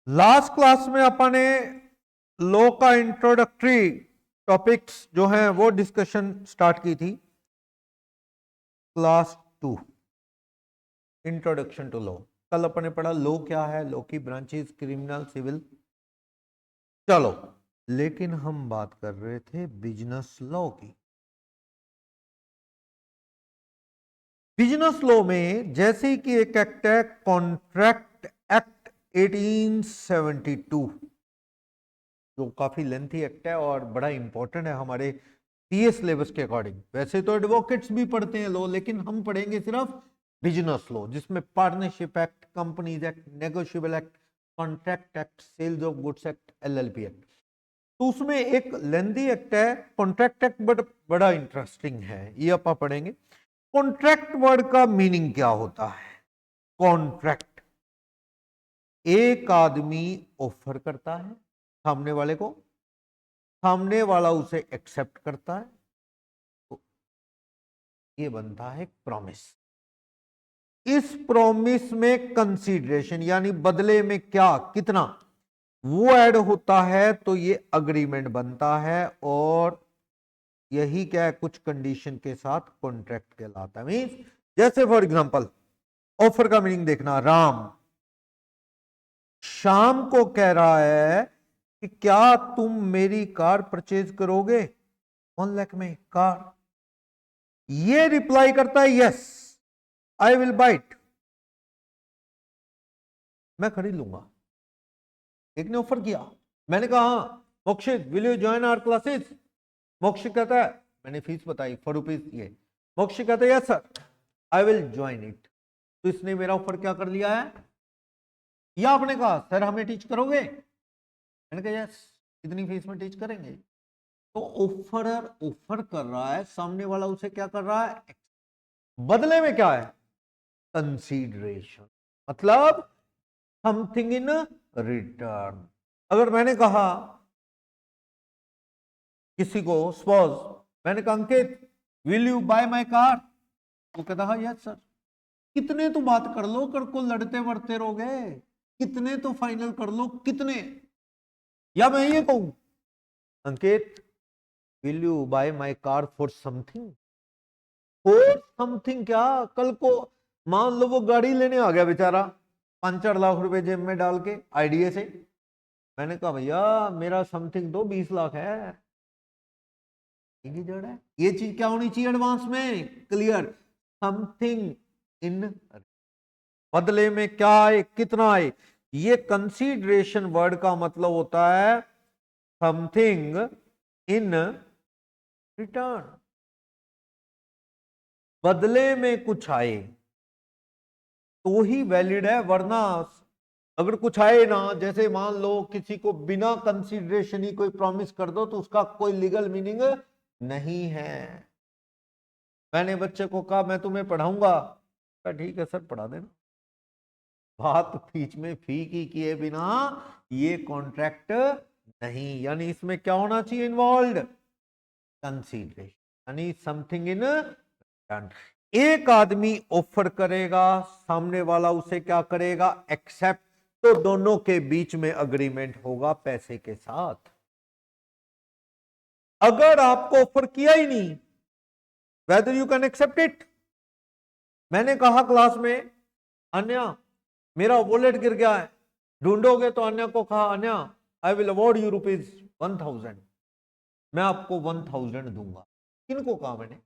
Last class में अपन ने law का इंट्रोडक्टरी टॉपिक्स जो हैं वो डिस्कशन स्टार्ट की थी। Class 2 introduction to law. कल अपन ने पढ़ा लॉ क्या है, लॉ की ब्रांचेस, क्रिमिनल, सिविल। चलो, लेकिन हम बात कर रहे थे बिजनेस लॉ की। बिजनेस लॉ में जैसे कि एक एक्ट है कॉन्ट्रैक्ट एक्ट 1872, जो काफी लेंथी एक्ट है और बड़ा इंपॉर्टेंट है हमारे सीए सिलेबस के अकॉर्डिंग। वैसे तो एडवोकेट्स भी पढ़ते हैं लॉ, लेकिन हम पढ़ेंगे सिर्फ बिजनेस लॉ, जिसमें partnership act, companies act, negotiable act, contract act, sales of goods act, LLP act. तो उसमें एक लेंथी एक्ट है कॉन्ट्रैक्ट एक्ट, बट बड़ा इंटरेस्टिंग है, ये आप पढ़ेंगे। कॉन्ट्रैक्ट वर्ड का मीनिंग क्या होता है? कॉन्ट्रैक्ट, एक आदमी ऑफर करता है सामने वाले को, सामने वाला उसे एक्सेप्ट करता है, तो ये बनता है प्रॉमिस। इस प्रॉमिस में कंसीडरेशन यानी बदले में क्या, कितना, वो ऐड होता है तो ये अग्रीमेंट बनता है, और यही क्या है, कुछ कंडीशन के साथ कॉन्ट्रैक्ट कहलाता है। मींस जैसे फॉर एग्जांपल ऑफर का मीनिंग देखना, राम शाम को कह रहा है कि क्या तुम मेरी कार परचेज करोगे 1 लाख में कार। ये रिप्लाई करता है yes I will buy it, मैं खरीद लूंगा। एक ने ऑफर किया, मैंने कहा हाँ Mokshit will you join our classes. Mokshit कहता है, मैंने फीस बताई 4 रुपीज ये। मोक्षित कहता है yes sir I will join it. तो इसने मेरा ऑफर क्या कर लिया है, या आपने कहा सर हमें टीच करोगे, मैंने कहा यस कितनी फीस में टीच करेंगे। तो ऑफरर ऑफर कर रहा है, सामने वाला उसे क्या कर रहा है, बदले में क्या है, कंसीडरेशन, मतलब समथिंग इन रिटर्न। अगर मैंने कहा किसी को, सपोज मैंने कहा Ankit will you buy my car, वो कहता हाँ यस सर। कितने तो बात कर लो, कर को लड़ते मरते रहोगे, कितने तो फाइनल कर लो, कितने। या मैं ये कहूं Ankit will you buy my car for something, for something क्या, कल को मान लो वो गाड़ी लेने आ गया बेचारा 5-4 लाख रुपए जेब में डाल के आईडीए से। मैंने कहा भैया मेरा समथिंग तो 20 लाख है, जड़ है। ये चीज क्या होनी चाहिए एडवांस में, क्लियर, समथिंग इन, बदले में क्या आए, कितना आए। ये कंसीडरेशन वर्ड का मतलब होता है समथिंग इन रिटर्न, बदले में कुछ आए तो ही वैलिड है, वरना अगर कुछ आए ना, जैसे मान लो किसी को बिना कंसीडरेशन ही कोई प्रॉमिस कर दो तो उसका कोई लीगल मीनिंग नहीं है। मैंने बच्चे को कहा मैं तुम्हें पढ़ाऊंगा, ठीक है सर पढ़ा देना, बात बीच में फी की किए बिना ये कॉन्ट्रैक्ट नहीं। यानी इसमें क्या होना चाहिए इन्वॉल्व, कंसीडरेशन, यानी समथिंग इन रिटर्न। एक आदमी ऑफर करेगा, सामने वाला उसे क्या करेगा, एक्सेप्ट, तो दोनों के बीच में अग्रीमेंट होगा पैसे के साथ। अगर आपको ऑफर किया ही नहीं, whether you can accept it. मैंने कहा क्लास में अन्या मेरा वॉलेट गिर गया है, ढूंढोगे, तो अन्या को कहा अन्या आई विल अवॉर्ड यू ₹1000, मैं आपको 1000 दूंगा। किनको कहा मैंने,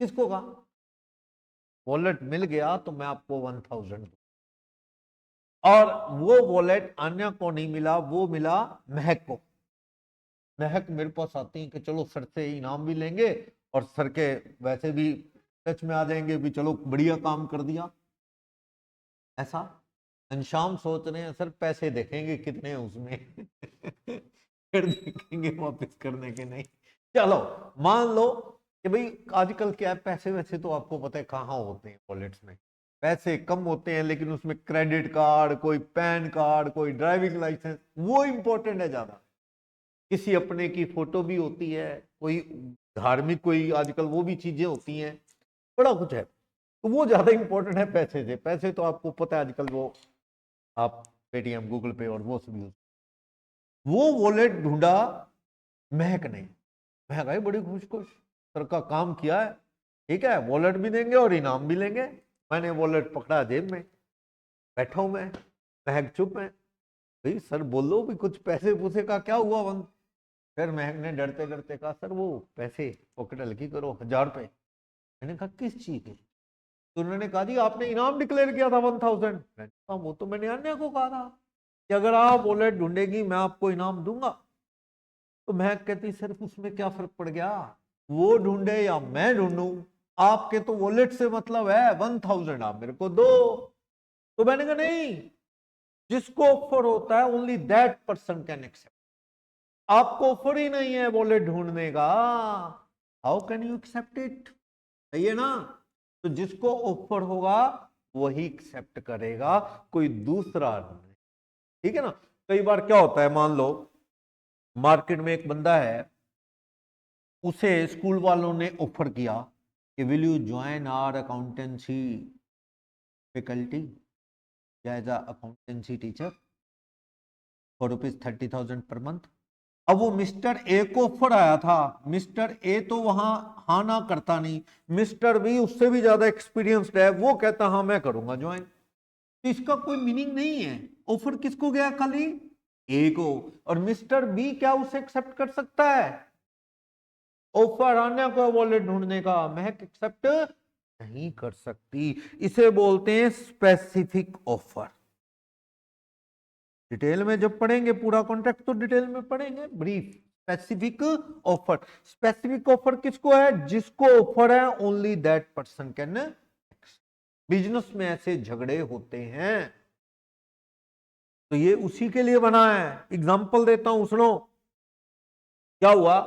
किसको कहा, वॉलेट मिल गया तो मैं आपको 1000 दूंगा। और वो वॉलेट अन्या को नहीं मिला, वो मिला महक को। महक मेरे पास आती है कि चलो सर से इनाम भी लेंगे और सर के वैसे भी टच में आ जाएंगे भी, चलो बढ़िया काम कर दिया। ऐसा घनश्याम सोच रहे हैं सर पैसे देखेंगे कितने हैं उसमें फिर देखेंगे वापस करने के नहीं। चलो मान लो कि भाई आजकल क्या है, पैसे वैसे तो आपको पता है कहाँ होते हैं वॉलेट्स में, पैसे कम होते हैं, लेकिन उसमें क्रेडिट कार्ड, कोई पैन कार्ड, कोई ड्राइविंग लाइसेंस, वो इंपॉर्टेंट है ज्यादा। किसी अपने की फोटो भी होती है, कोई धार्मिक कोई आजकल वो भी चीजें होती हैं, बड़ा कुछ है, तो वो ज्यादा इंपॉर्टेंट है पैसे से। पैसे तो आपको पता है आजकल वो आप पेटीएम, गूगल पे और वो सब यूज। वो वॉलेट ढूंढा, महक नहीं। महक आई बड़ी खुश खुश, सर का काम किया है, ठीक है, वॉलेट भी देंगे और इनाम भी लेंगे। मैंने वॉलेट पकड़ा जेब में, बैठा हूं मैं, महक चुप है। भाई सर बोलो भी कुछ पैसे पूसे का क्या हुआ बंद। फिर महक ने डरते डरते कहा सर वो पैसे पॉकेट हल्की करो, 1000 रुपए। मैंने कहा किस चीज के? तो उन्होंने कहा जी आपने इनाम डिक्लेयर किया था 1000। मैंने कहा वो तो मैंने अन्य को कहा था कि अगर आप वॉलेट ढूंढेगी मैं आपको इनाम दूंगा। तो महक कहती सिर्फ उसमें क्या फर्क पड़ गया, वो ढूंढे या मैं ढूंढूं, आपके तो वॉलेट से मतलब है, 1000 आप मेरे को दो। तो मैंने कहा नहीं, जिसको ऑफर होता है only that person can accept. आपको ऑफर ही नहीं है वॉलेट ढूंढने का, how can you accept it? सही है ना? तो जिसको ऑफर होगा वही एक्सेप्ट करेगा, कोई दूसरा नहीं। ठीक है ना? कई बार क्या होता है, मान लो मार्केट में एक बंदा है, उसे स्कूल वालों ने ऑफर किया कि will you join our accountancy faculty as a accountancy teacher for ₹30,000 per month. अब वो मिस्टर ए को ऑफर आया था, मिस्टर ए तो वहां हाँ ना करता नहीं, मिस्टर बी उससे भी ज्यादा एक्सपीरियंस्ड है, वो कहता हाँ मैं करूंगा ज्वाइन। तो इसका कोई मीनिंग नहीं है, ऑफर किसको गया? खाली ए को। और मिस्टर बी क्या उसे एक्सेप्ट कर सकता है? ऑफर आने को वॉलेट ढूंढने का, महक एक्सेप्ट नहीं कर सकती। इसे बोलते हैं स्पेसिफिक ऑफर। डिटेल में जब पढ़ेंगे पूरा कॉन्ट्रैक्ट तो डिटेल में पढ़ेंगे, brief specific offer. Specific offer किसको है? जिसको ऑफर है only that person can. Business में ऐसे झगड़े होते हैं, तो ये उसी के लिए बना है। एग्जांपल देता हूं, सुनो। क्या हुआ,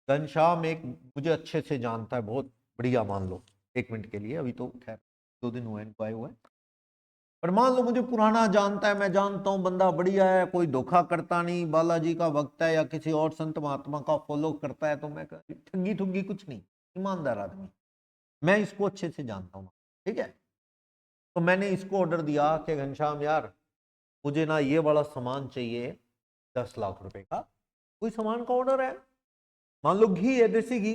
घनश्याम एक मुझे अच्छे से जानता है, बहुत बढ़िया, मान लो 1 मिनट के लिए, अभी तो खैर 2 दिन हुए इनको आए हुए, पर मान लो मुझे पुराना जानता है, मैं जानता हूं बंदा बढ़िया है, कोई धोखा करता नहीं, बालाजी का भक्त है या किसी और संत महात्मा का फॉलो करता है, तो मैं ठगी ठुगी कुछ नहीं, ईमानदार आदमी, मैं इसको अच्छे से जानता हूं। ठीक है, तो मैंने इसको ऑर्डर दिया कि घनश्याम यार मुझे ना ये वाला सामान चाहिए 10 लाख रुपए का, कोई सामान का ऑर्डर है, मान लो घी है, देसी घी,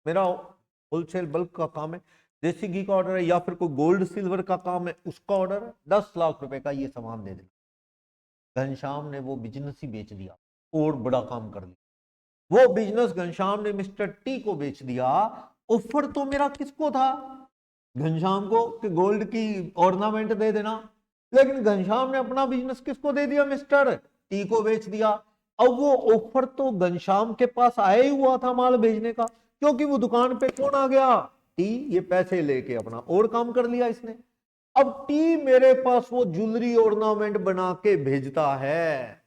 मेरा होलसेल बल्क का काम है, देसी घी का ऑर्डर है, या फिर कोई गोल्ड सिल्वर का काम है उसका ऑर्डर है, 10 लाख रुपए का ये सामान दे देना। घनश्याम ने वो बिजनेस ही बेच दिया और बड़ा काम कर लिया। वो बिजनेस घनश्याम ने मिस्टर टी को बेच दिया। ऑफर तो मेरा किसको था? घनश्याम को, कि गोल्ड की ऑर्नामेंट दे देना, लेकिन घनश्याम ने अपना बिजनेस किसको दे दिया? मिस्टर टी को बेच दिया। अब वो ऑफर तो घनश्याम के पास आया ही हुआ था माल भेजने का, क्योंकि वो दुकान पे कौन आ गया? टी। ये पैसे लेके अपना और काम कर लिया इसने। अब टी मेरे पास वो ज्वेलरी ऑर्नामेंट बना के भेजता है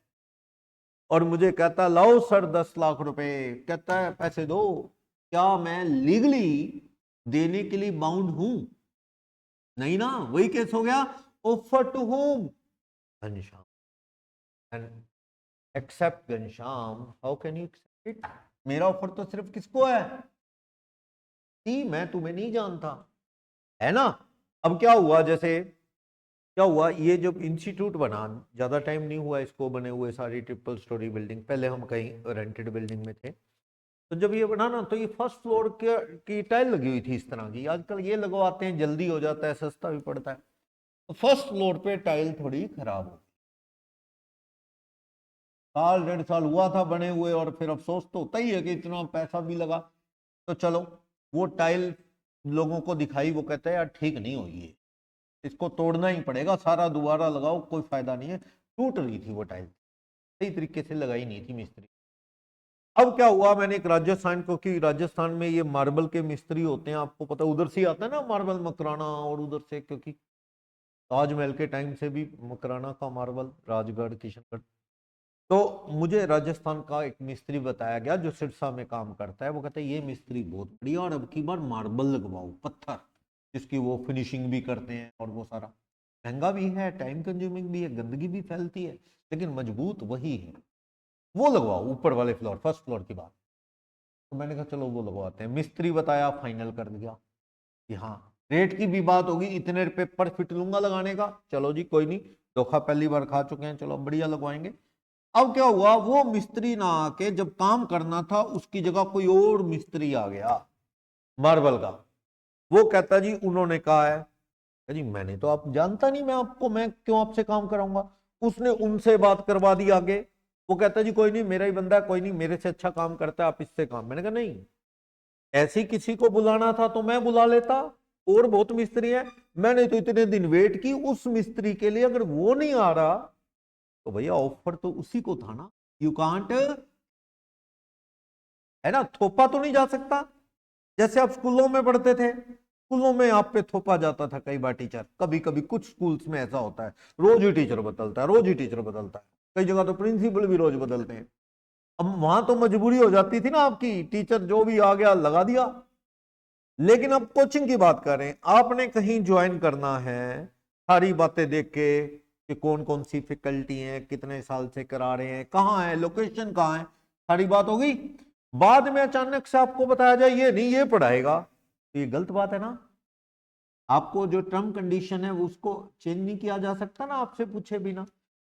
और मुझे कहता लाओ सर 10 लाख रुपए, कहता है पैसे दो। क्या मैं लीगली देने के लिए बाउंड हूं? नहीं ना, वही केस हो गया। Offer to whom? Ghanshyam. And accept Ghanshyam, how can you accept it? मेरा ऑफर तो सिर्फ किसको है? टी, मैं तुम्हें नहीं जानता, है ना? अब क्या हुआ, जैसे क्या हुआ, ये जब इंस्टीट्यूट बना, ज्यादा टाइम नहीं हुआ इसको बने हुए, सारी ट्रिपल स्टोरी बिल्डिंग, पहले हम कहीं रेंटेड बिल्डिंग में थे, तो जब ये बना ना, तो ये फर्स्ट फ्लोर की टाइल लगी हुई थी इस तरह की, आजकल ये लगवाते हैं, जल्दी हो जाता है, सस्ता भी पड़ता है। तो फर्स्ट फ्लोर पे टाइल थोड़ी खराब हो, साल 1.5 साल हुआ था बने हुए, और फिर अफसोस तो होता ही है कि इतना पैसा भी लगा। तो चलो वो टाइल लोगों को दिखाई, वो कहते हैं यार ठीक नहीं हुई है, इसको तोड़ना ही पड़ेगा, सारा दोबारा लगाओ, कोई फायदा नहीं है। टूट रही थी वो टाइल, सही तरीके से लगाई नहीं थी मिस्त्री। अब क्या हुआ, मैंने एक राजस्थान को, कि राजस्थान में ये मार्बल के मिस्त्री होते हैं, आपको पता, उधर से आता है ना मार्बल, मकराना, और उधर से, क्योंकि ताजमहल के टाइम से भी मकराना का मार्बल, राजगढ़, किशनगढ़। तो मुझे राजस्थान का एक मिस्त्री बताया गया जो सिरसा में काम करता है, वो कहता है ये मिस्त्री बहुत बढ़िया, और अब की बार मार्बल लगवाओ, पत्थर, जिसकी वो फिनिशिंग भी करते हैं, और वो सारा महंगा भी है, टाइम कंज्यूमिंग भी है, गंदगी भी फैलती है, लेकिन मजबूत वही है, वो लगवाओ ऊपर वाले फ्लोर, फर्स्ट फ्लोर की बात। तो मैंने कहा चलो वो लगवाते हैं, मिस्त्री बताया, फाइनल कर दिया कि हाँ, रेट की भी बात होगी, इतने रुपए पर फिट लूंगा लगाने का, चलो जी कोई नहीं, धोखा पहली बार खा चुके हैं, चलो बढ़िया लगवाएंगे। अब क्या हुआ, वो मिस्त्री ना आके जब काम करना था उसकी जगह कोई और मिस्त्री आ गया मार्बल का। वो कहता जी उन्होंने कहा है, जी मैंने तो आप जानता नहीं, मैं क्यों आपसे काम कराऊंगा। उसने उनसे बात करवा दी आगे। वो कहता जी कोई नहीं, मेरा ही बंदा है, कोई नहीं, मेरे से अच्छा काम करता है, आप इससे काम। मैंने कहा नहीं, ऐसी किसी को बुलाना था तो मैं बुला लेता, और बहुत मिस्त्री है, मैंने तो इतने दिन वेट की उस मिस्त्री के लिए, अगर वो नहीं आ रहा तो भैया ऑफर तो उसी को था ना। यू कांट, है ना, थोपा तो नहीं जा सकता। जैसे आप स्कूलों में पढ़ते थे, स्कूलों में आप पे थोपा जाता था कई बार टीचर, कभी कभी कुछ स्कूल्स में ऐसा होता है रोज ही टीचर बदलता है, रोज ही टीचर बदलता है, कई जगह तो प्रिंसिपल भी रोज बदलते हैं। अब वहां तो मजबूरी हो जाती थी ना आपकी, टीचर जो भी आ गया लगा दिया। लेकिन अब कोचिंग की बात करें, आपने कहीं ज्वाइन करना है, सारी बातें देख के कि कौन कौन सी फैकल्टी है, कितने साल से करा रहे हैं, कहाँ है, लोकेशन कहाँ है, सारी बात हो गई। बाद में अचानक से आपको बताया जाए ये नहीं ये पढ़ाएगा, तो ये गलत बात है ना। आपको जो टर्म कंडीशन है उसको चेंज नहीं किया जा सकता ना आपसे पूछे बिना।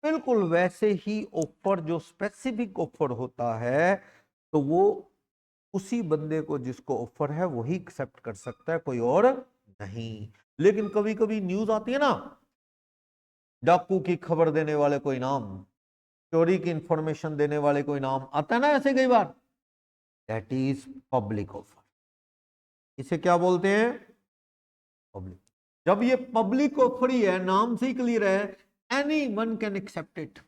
बिल्कुल वैसे ही ऑफर, जो स्पेसिफिक ऑफर होता है, तो वो उसी बंदे को जिसको ऑफर है वही एक्सेप्ट कर सकता है, कोई और नहीं। लेकिन कभी कभी न्यूज आती है ना, डाकू की खबर देने वाले कोई नाम, चोरी की इंफॉर्मेशन देने वाले कोई नाम आता है ना ऐसे कई बार, दैट इज पब्लिक ऑफर। इसे क्या बोलते हैं, पब्लिक। जब ये पब्लिक ऑफर ही है, नाम से ही क्लियर है, anyone can accept it,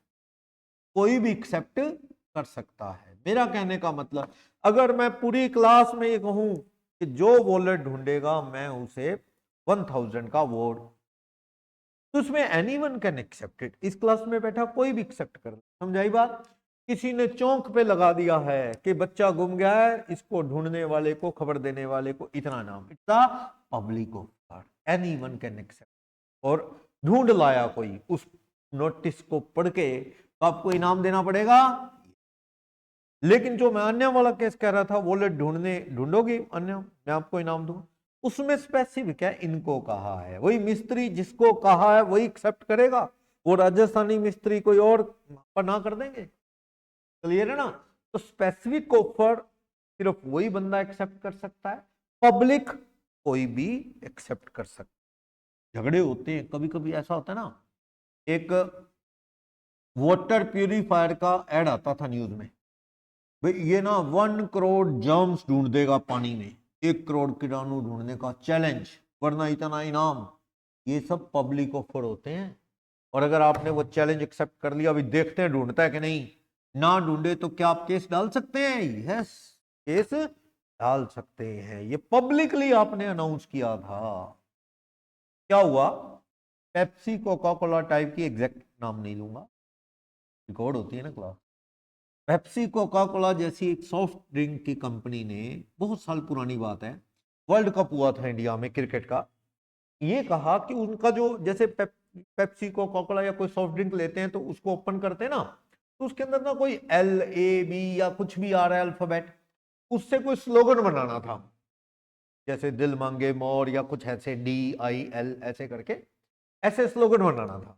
कोई भी एक्सेप्ट कर सकता है। मेरा कहने का मतलब, अगर मैं पूरी क्लास में ये कहूं कि जो वॉलेट ढूंढेगा मैं उसे 1000 का अवार्ड, तो उसमें anyone can accept it, इस क्लास में बैठा कोई भी एक्सेप्ट कर, समझाई बात। किसी ने चौंक पे लगा दिया है कि बच्चा गुम गया है, इसको ढूंढने वाले को, खबर देने वाले को इतना नाम, इतना public offer, anyone can accept, और ढूंढ लाया कोई उस नोटिस को पढ़ के, तो आपको इनाम देना पड़ेगा। लेकिन जो मैं अन्य वाला केस कह रहा था, वॉलेट ढूंढोगी अन्य, मैं आपको इनाम दूं, उसमें स्पेसिफिक है, इनको कहा है, वही मिस्त्री जिसको कहा है वही एक्सेप्ट करेगा, वो राजस्थानी मिस्त्री कोई और ना कर देंगे। क्लियर है ना। तो स्पेसिफिक ऑफर सिर्फ वही बंदा एक्सेप्ट कर सकता है, पब्लिक कोई भी एक्सेप्ट कर सकता है। झगड़े होते हैं कभी कभी, ऐसा होता है ना, एक वाटर प्यूरिफायर का एड आता था न्यूज में, भाई ये ना 1 करोड़ जर्म्स ढूंढ देगा पानी में, 1 करोड़ कीटाणु ढूंढने का चैलेंज, वरना इतना इनाम। ये सब पब्लिक ऑफर होते हैं, और अगर आपने वो चैलेंज एक्सेप्ट कर लिया, अभी देखते हैं ढूंढता है कि नहीं, ना ढूंढे तो क्या आप केस डाल सकते हैं, यस केस डाल सकते हैं। ये पब्लिकली आपने अनाउंस किया था। क्या हुआ, पेप्सी कोका कोला टाइप की, एग्जैक्ट नाम नहीं लूंगा, रिकॉर्ड होती है ना क्लास। पेप्सी कोका कोला जैसी एक सॉफ्ट ड्रिंक की कंपनी ने, बहुत साल पुरानी बात है, वर्ल्ड कप हुआ था इंडिया में क्रिकेट का, ये कहा कि उनका जो, जैसे पेप्सी कोका कोला या कोई सॉफ्ट ड्रिंक लेते हैं तो उसको ओपन करते हैं ना, तो उसके अंदर ना कोई LAB या कुछ भी आ रहा है अल्फाबेट, उससे कोई स्लोगन बनाना था, जैसे दिल मांगे मोर या कुछ ऐसे DIL ऐसे करके, ऐसे स्लोगन बनाना था।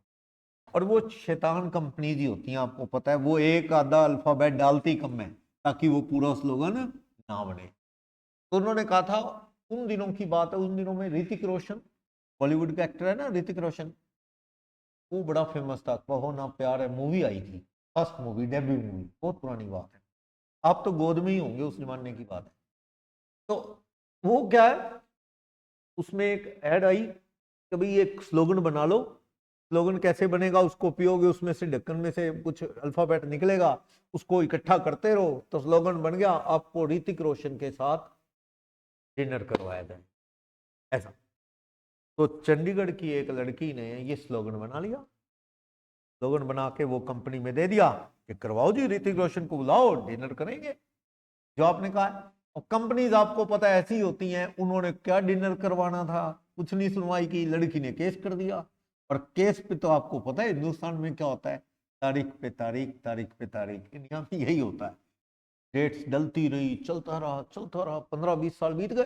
और वो शैतान कंपनी जी होती हैं, आपको पता है, वो एक आधा अल्फाबेट डालती कम में ताकि वो पूरा स्लोगन ना बने। तो उन्होंने कहा था, उन दिनों की बात है, उन दिनों में ऋतिक रोशन, बॉलीवुड का एक्टर है ना ऋतिक रोशन, वो बड़ा फेमस था, कहो ना प्यार है मूवी आई थी, फर्स्ट मूवी, डेब्यू मूवी, बहुत पुरानी बात है, आप तो गोद में ही होंगे उस जमाने की बात है। तो वो क्या है, उसमें एक ऐड आई कि भाई एक स्लोगन बना लो, स्लोगन कैसे बनेगा, उसको पियोगे, उसमें से ढक्कन में से कुछ अल्फाबेट निकलेगा, उसको इकट्ठा करते रहो तो स्लोगन बन गया, आपको ऋतिक रोशन के साथ डिनर करवाया जाए, ऐसा। तो चंडीगढ़ की एक लड़की ने ये स्लोगन बना लिया, स्लोगन बना के वो कंपनी में दे दिया कि करवाओ जी, ऋतिक रोशन को बुलाओ, डिनर करेंगे जो आपने कहा है। और कंपनीज आपको पता है ऐसी होती हैं, उन्होंने क्या डिनर करवाना था, कुछ नहीं सुनवाई की, लड़की ने केस कर दिया। और केस पे तो आपको पता है हिंदुस्तान में क्या होता है, तारीख पे तारीख, तारीख पे तारीख, इंडिया में यही होता है, डेट्स डलती रही, चलता रहा, 15-20 साल बीत गए,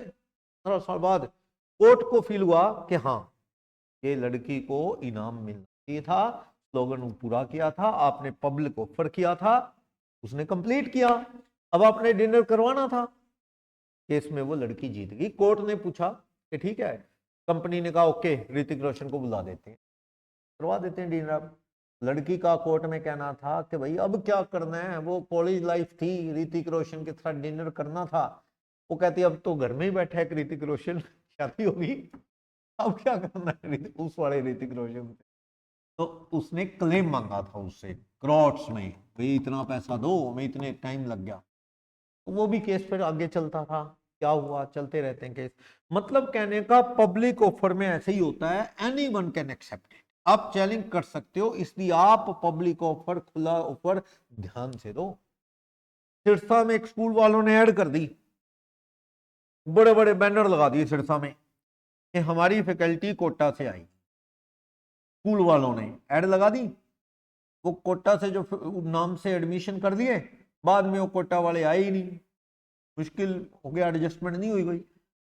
15 साल बाद कोर्ट को फील हुआ कि हाँ, ये लड़की को इनाम मिलना चाहिए था, स्लोगन पूरा किया था, आपने पब्लिक ऑफर किया था, उसने कंप्लीट किया, अब आपने डिनर करवाना था। केस में वो लड़की जीत गई। कोर्ट ने पूछा कि ठीक है, कंपनी ने कहा ओके ऋतिक रोशन को बुला देते हैं, करवा देते हैं डिनर। लड़की का कोर्ट में कहना था कि भाई अब क्या करना है, वो कॉलेज लाइफ थी, ऋतिक रोशन के साथ डिनर करना था। वो कहती अब तो घर में ही बैठा है ऋतिक रोशन, शादी होगी, अब क्या करना है उस वाले ऋतिक रोशन से। तो उसने क्लेम मांगा था उससे करोड़्स में, भाई इतना पैसा दो, हमें इतने टाइम लग गया। वो भी केस फिर आगे चलता था, क्या हुआ, चलते रहते हैं केस। मतलब कहने का पब्लिक ऑफर में ऐसे ही होता है, anyone can accept it, आप चैलेंज कर सकते हो, इसलिए आप पब्लिक ऑफर, खुला ऑफर ध्यान से दो। सिरसा में एक स्कूल वालों ने ऐड कर दी, बड़े बड़े बैनर लगा दिए सिरसा में कि हमारी फैकल्टी कोटा से आई। स्कूल वालों ने ऐड लगा दी, वो कोटा से जो नाम से एडमिशन कर दिए, बाद में वो कोटा वाले आए ही नहीं, मुश्किल हो गया, एडजस्टमेंट नहीं हुई गई।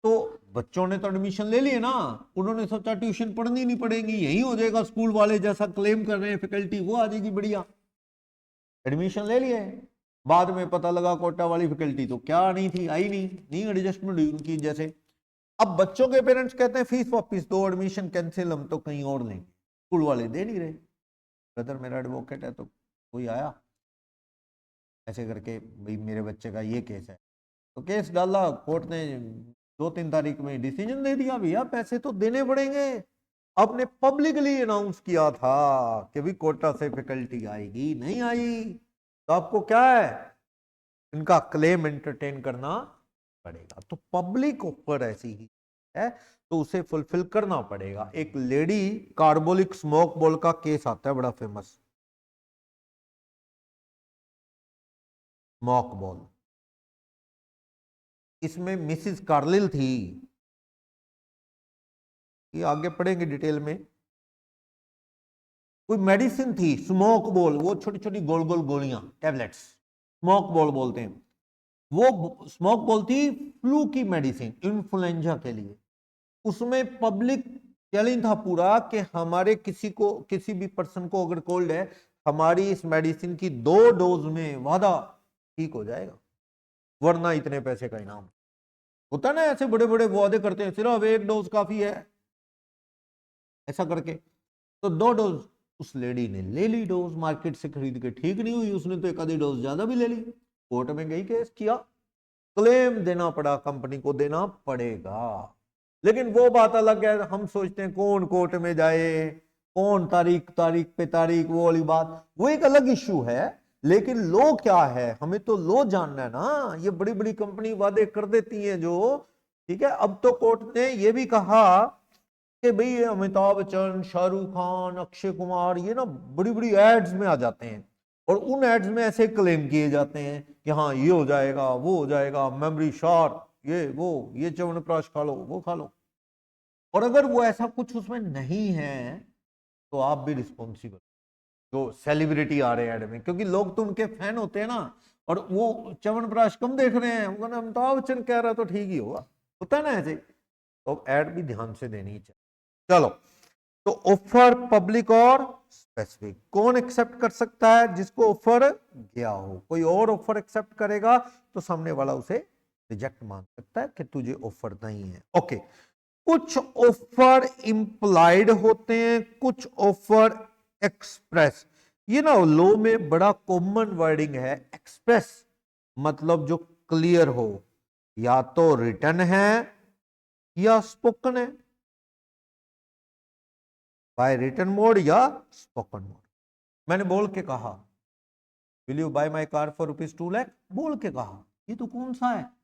तो बच्चों ने तो एडमिशन ले लिए ना, उन्होंने सोचा ट्यूशन पढ़नी नहीं पड़ेगी, यही हो जाएगा, स्कूल वाले जैसा क्लेम कर रहे हैं फैकल्टी वो आ जाएगी बढ़िया, एडमिशन ले लिए। बाद में पता लगा कोटा वाली फैकल्टी तो क्या नहीं थी, आई नहीं एडजस्टमेंट हुई उनकी जैसे। अब बच्चों के पेरेंट्स कहते हैं फीस वापस दो, एडमिशन कैंसिल, हम तो कहीं और लेंगे, स्कूल वाले दे नहीं रहे। ब्रदर मेरा एडवोकेट है, तो कोई आया ऐसे करके, भाई मेरे बच्चे का ये केस है, तो केस डाला, कोर्ट ने 2-3 तारीख में डिसीजन दे दिया, भैया पैसे तो देने पड़ेंगे। आपने पब्लिकली अनाउंस किया था कि भी कोटा से फैकल्टी आएगी, नहीं आई, तो आपको क्या है, इनका क्लेम एंटरटेन करना पड़ेगा। तो पब्लिक ऊपर ऐसी ही है, तो उसे फुलफिल करना पड़ेगा। एक लेडी कार्बोलिक स्मोक बॉल का केस आता है बड़ा फेमस, स्मोक बॉल, इसमें मिसिस कार्लिल थी, ये आगे पढ़ेंगे डिटेल में। कोई मेडिसिन थी स्मोक बॉल, वो छोटी छोटी गोल गोल गोलियां, टैबलेट्स, स्मोक बॉल बोलते हैं। वो स्मोक बॉल थी फ्लू की मेडिसिन, इन्फ्लुएंजा के लिए। उसमें पब्लिक चैलेंज था पूरा कि हमारे किसी को, किसी भी पर्सन को अगर कोल्ड है, हमारी इस मेडिसिन की 2 डोज में वादा ठीक हो जाएगा, वरना इतने पैसे का इनाम। होता ना ऐसे बड़े बड़े वादे करते हैं, सिर्फ 1 डोज काफी है ऐसा करके। तो 2 डोज उस लेडी ने ले ली, डोज मार्केट से खरीद के, ठीक नहीं हुई, उसने तो एक आधी डोज ज्यादा भी ले ली, कोर्ट में गई, केस किया, क्लेम देना पड़ा, कंपनी को देना पड़ेगा। लेकिन वो बात अलग है, हम सोचते हैं कौन कोर्ट में जाए, कौन तारीख तारीख पे तारीख, वो वाली बात वो एक अलग इश्यू है। लेकिन लो क्या है, हमें तो लो जानना है ना। ये बड़ी बड़ी कंपनी वादे कर देती है जो, ठीक है। अब तो कोर्ट ने ये भी कहा कि भाई अमिताभ बच्चन, शाहरुख खान, अक्षय कुमार, ये ना बड़ी बड़ी एड्स में आ जाते हैं, और उन एड्स में ऐसे क्लेम किए जाते हैं कि हाँ ये हो जाएगा, वो हो जाएगा, मेमोरी शार्प, ये वो, ये च्यवनप्राश खा लो, वो खा लो। और अगर वो ऐसा कुछ उसमें नहीं है तो आप भी रिस्पॉन्सिबल, जो सेलिब्रिटी आ रहे हैं एड में, क्योंकि लोग तो उनके फैन होते हैं ना, और वो च्यवनप्राश कम देख रहे हैं, वो अमिताभ बच्चन कह रहा है तो ठीक ही होगा, होता है ना ऐसे। तो एड भी ध्यान से देनी चाहिए। चलो, तो ऑफर पब्लिक और स्पेसिफिक, कौन एक्सेप्ट कर सकता है, जिसको ऑफर गया हो। कोई और ऑफर एक्सेप्ट करेगा तो सामने वाला उसे रिजेक्ट मान सकता है कि तुझे ऑफर नहीं है। ओके, कुछ ऑफर इंप्लाइड होते हैं, कुछ ऑफर एक्सप्रेस। ये ना लॉ में बड़ा कॉमन वर्डिंग है, एक्सप्रेस मतलब जो क्लियर हो, या तो रिटन है या स्पोकन है, बाय रिटन मोड या स्पोकन मोड। मैंने बोल के कहा will you bye my car for ₹2 lakh, बोल के कहा, ये तो कौन सा है।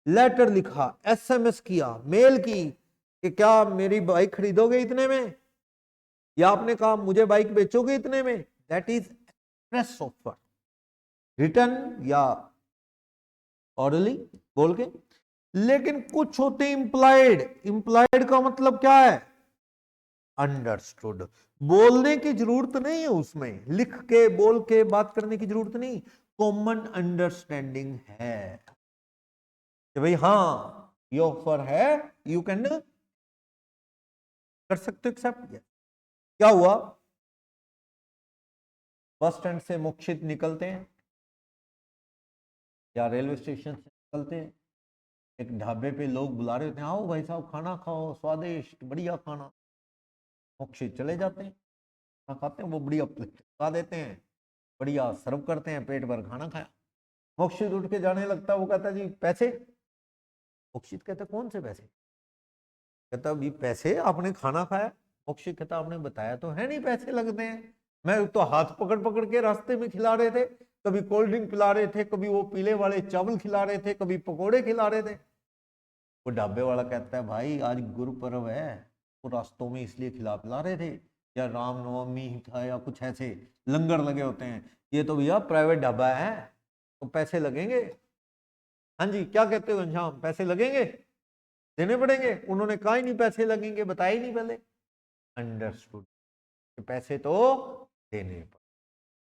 लेटर लिखा, SMS किया, मेल की कि क्या मेरी बाइक खरीदोगे इतने में, या आपने कहा मुझे बाइक बेचोगे इतने में, that is express offer, written या ऑरली बोल के। लेकिन कुछ होते इंप्लाइड, इंप्लाइड का मतलब क्या है, अंडरस्टूड, बोलने की जरूरत नहीं है उसमें, लिख के बोल के बात करने की जरूरत नहीं, कॉमन अंडरस्टैंडिंग है कि भाई हाँ ये ऑफर है, यू कैन कर सकते हो एक्सेप्ट। क्या हुआ, बस स्टैंड से मोक्षित निकलते हैं या रेलवे स्टेशन से निकलते हैं, एक ढाबे पे लोग बुला रहे होते हैं, आओ भाई साहब खाना खाओ, स्वादिष्ट बढ़िया खाना, मोक्षित चले जाते हैं, खाना खाते हैं, वो बढ़िया खा देते हैं, बढ़िया सर्व करते हैं, पेट भर खाना खाया। मोक्षित उठ के जाने लगता, वो कहता जी पैसे। मोक्षित कहता कौन से पैसे? कहता अभी पैसे, आपने खाना खाया। मोक्षित कहता आपने बताया तो है नहीं पैसे लगते हैं, मैं तो हाथ पकड़ पकड़ के रास्ते में खिला रहे थे, कभी कोल्ड ड्रिंक पिला रहे थे, कभी वो पीले वाले चावल खिला रहे थे, कभी पकोड़े खिला रहे थे। वो ढाबे वाला कहता है भाई आज गुरु पर्व है, तो रास्तों में इसलिए खिला पिला रहे थे, या रामनवमी था या कुछ ऐसे लंगर लगे होते हैं, ये तो भैया प्राइवेट ढाबा है तो पैसे लगेंगे। हाँ जी क्या कहते हो घनश्याम, पैसे लगेंगे, देने पड़ेंगे? उन्होंने कहा ही नहीं पैसे लगेंगे, बताया ही नहीं पहले। अंडरस्टूड, पैसे तो देने पड़े,